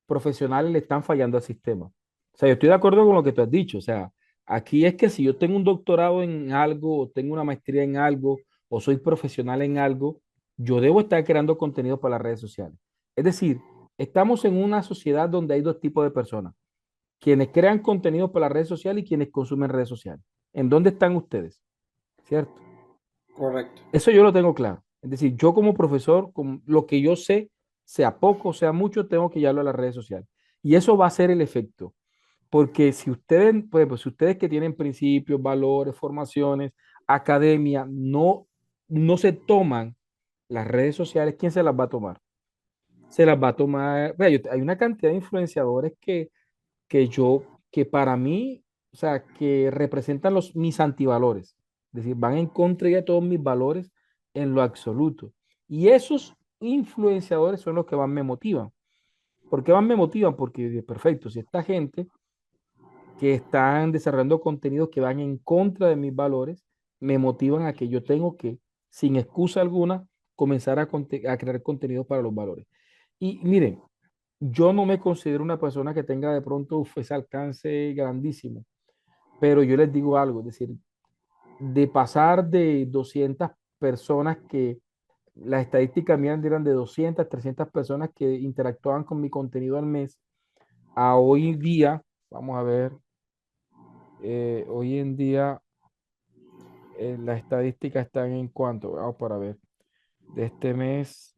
profesionales le están fallando al sistema. O sea, yo estoy de acuerdo con lo que tú has dicho. O sea, aquí es que si yo tengo un doctorado en algo, o tengo una maestría en algo, o soy profesional en algo, yo debo estar creando contenido para las redes sociales. Es decir, estamos en una sociedad donde hay dos tipos de personas, quienes crean contenido para las redes sociales y quienes consumen redes sociales. ¿En dónde están ustedes? ¿Cierto? Correcto. Eso yo lo tengo claro. Es decir, yo como profesor, con lo que yo sé, sea poco, sea mucho, tengo que llevarlo a las redes sociales. Y eso va a ser el efecto. Porque si ustedes, pues, si ustedes que tienen principios, valores, formaciones, academia, no se toman las redes sociales, ¿quién se las va a tomar? Se las va a tomar. Vea, hay una cantidad de influenciadores que para mí, o sea, que representan mis antivalores. Es decir, van en contra de todos mis valores en lo absoluto. Y esos influenciadores son los que más me motivan. ¿Por qué más me motivan? Porque, perfecto, si esta gente que están desarrollando contenidos que van en contra de mis valores, me motivan a que yo tengo que, sin excusa alguna, comenzar a crear contenido para los valores. Y miren, yo no me considero una persona que tenga de pronto ese alcance grandísimo, pero yo les digo algo, es decir, de pasar de 200 personas que las estadísticas mías eran de 200, 300 personas que interactuaban con mi contenido al mes, a hoy en día, vamos a ver, hoy en día las estadísticas están en cuánto, vamos para ver, de este mes,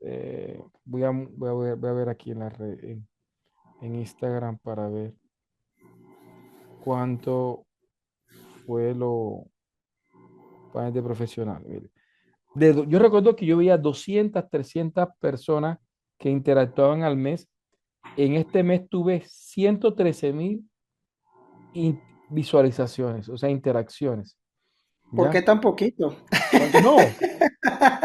voy a ver aquí en la red, en Instagram para ver cuánto fue lo panel de profesional. Mire. Yo recuerdo que yo veía 200, 300 personas que interactuaban al mes. En este mes tuve 113,000 visualizaciones, o sea, interacciones. ¿Por ¿Ya? qué tan poquito? No,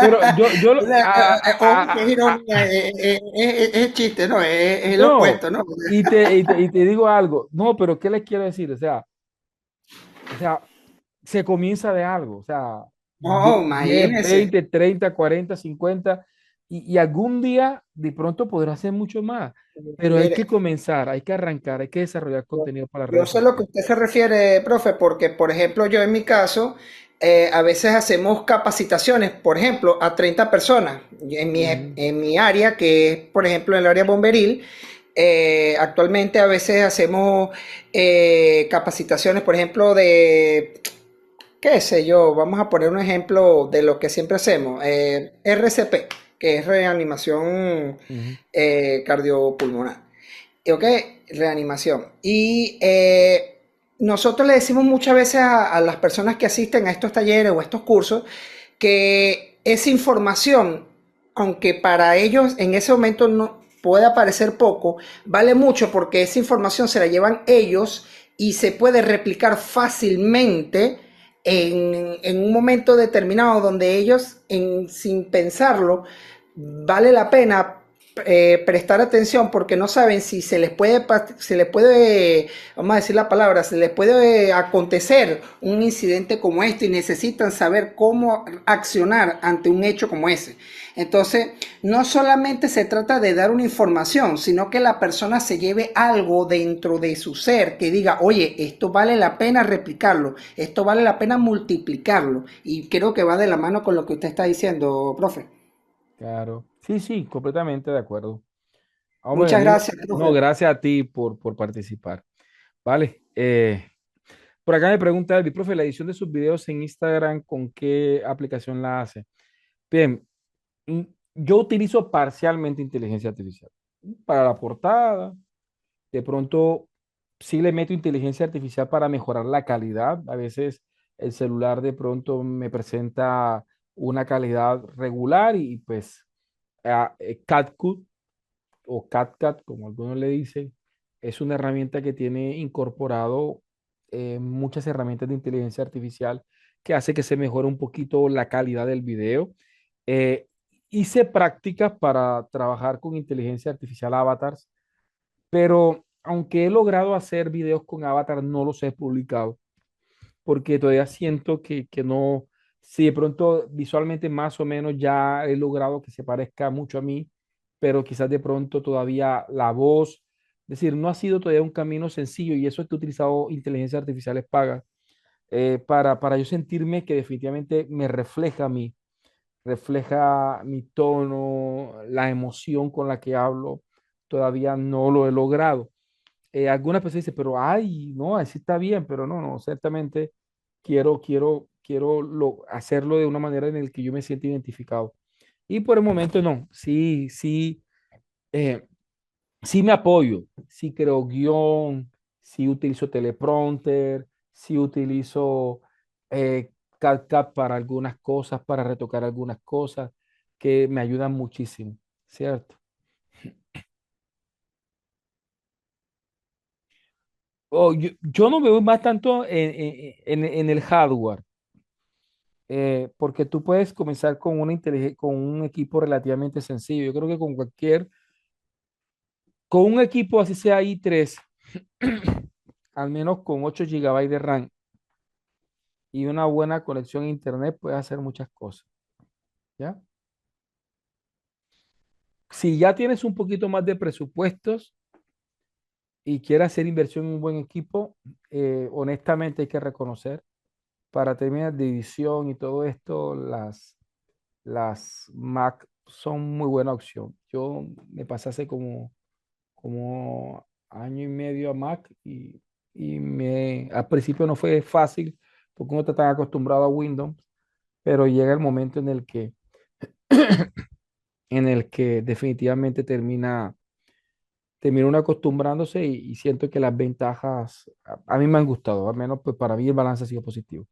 pero yo, O sea, ojo que es ironía, es chiste, ¿no? Es lo no, opuesto, ¿no? y te digo algo, no, pero ¿qué les quiero decir? O sea, se comienza de algo, o sea, Oh, 10, imagínese. 20, 30, 40, 50, y algún día de pronto podrá hacer mucho más, pero hay que Mire, comenzar, hay que arrancar, hay que desarrollar yo, contenido para las yo redes sé lo que sociales. usted se refiere, profe, porque, por ejemplo, yo en mi caso, a veces hacemos capacitaciones, por ejemplo, a 30 personas Ujú, en mi área, que es, por ejemplo, en el área bomberil. Actualmente a veces hacemos capacitaciones, por ejemplo, de, qué sé yo, vamos a poner un ejemplo de lo que siempre hacemos, RCP, que es reanimación ujú. cardiopulmonar. ¿Ok? Reanimación. Y nosotros le decimos muchas veces a las personas que asisten a estos talleres o a estos cursos que esa información, aunque para ellos en ese momento no pueda parecer poco, vale mucho porque esa información se la llevan ellos y se puede replicar fácilmente en un momento determinado donde ellos, sin pensarlo, vale la pena prestar atención porque no saben si se les puede, vamos a decir la palabra, se les puede acontecer un incidente como este y necesitan saber cómo accionar ante un hecho como ese. Entonces, no solamente se trata de dar una información, sino que la persona se lleve algo dentro de su ser que diga, oye, esto vale la pena replicarlo, esto vale la pena multiplicarlo. Y creo que va de la mano con lo que usted está diciendo, profe. Claro, sí, sí, completamente de acuerdo. Hombre, Muchas amigo, gracias, no, profe. gracias a ti por participar. Vale, por acá me pregunta Elvi, profe, la edición de sus videos en Instagram, ¿con qué aplicación la hace? Bien, mm, yo utilizo parcialmente inteligencia artificial. Para la portada, de pronto sí le meto inteligencia artificial para mejorar la calidad. A veces el celular de pronto me presenta una calidad regular y pues CapCut o CapCut, como algunos le dicen, es una herramienta que tiene incorporado muchas herramientas de inteligencia artificial que hace que se mejore un poquito la calidad del video. Eh, Hice prácticas para trabajar con inteligencia artificial avatars, pero aunque he logrado hacer videos con avatar, no los he publicado porque todavía siento que no, si de pronto visualmente más o menos ya he logrado que se parezca mucho a mí, pero quizás de pronto todavía la voz, es decir, no ha sido todavía un camino sencillo y eso es que he utilizado inteligencias artificiales pagas para yo sentirme que definitivamente me refleja mi tono, la emoción con la que hablo, todavía no lo he logrado. Algunas personas dicen, pero ay, no, así está bien, pero no, no, ciertamente quiero hacerlo de una manera en la que yo me sienta identificado. Y por el momento no, sí, sí, eh, sí me apoyo, sí creo guión, sí utilizo teleprompter, sí utilizo CapCut para algunas cosas, para retocar algunas cosas que me ayudan muchísimo, ¿cierto? Yo no me voy más tanto en el hardware, porque tú puedes comenzar con un equipo relativamente sencillo. Yo creo que con un equipo así sea i3, al menos con 8 GB de RAM y una buena conexión a internet, puedes hacer muchas cosas, ¿ya? Si ya tienes un poquito más de presupuestos y quieres hacer inversión en un buen equipo, honestamente hay que reconocer, para términos de edición y todo esto, las Mac son muy buena opción. Yo me pasé hace como año y medio a Mac y al principio no fue fácil porque uno está tan acostumbrado a Windows, pero llega el momento en el que definitivamente termina uno acostumbrándose y siento que las ventajas a mí me han gustado, al menos pues para mí el balance ha sido positivo.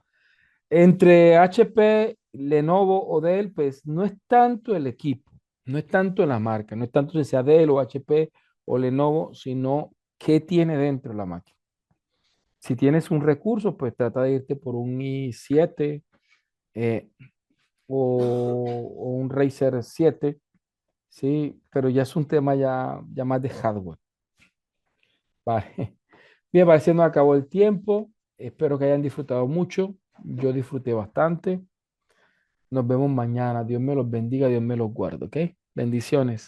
Entre HP, Lenovo o Dell, pues no es tanto el equipo, no es tanto la marca, no es tanto si sea Dell o HP o Lenovo, sino qué tiene dentro la máquina. Si tienes un recurso, pues trata de irte por un i7 eh, o un Razer 7, sí, pero ya es un tema ya más de hardware. Vale. Bien, parece que nos acabó el tiempo. Espero que hayan disfrutado mucho. Yo disfruté bastante. Nos vemos mañana. Dios me los bendiga, Dios me los guarde, ¿ok? Bendiciones.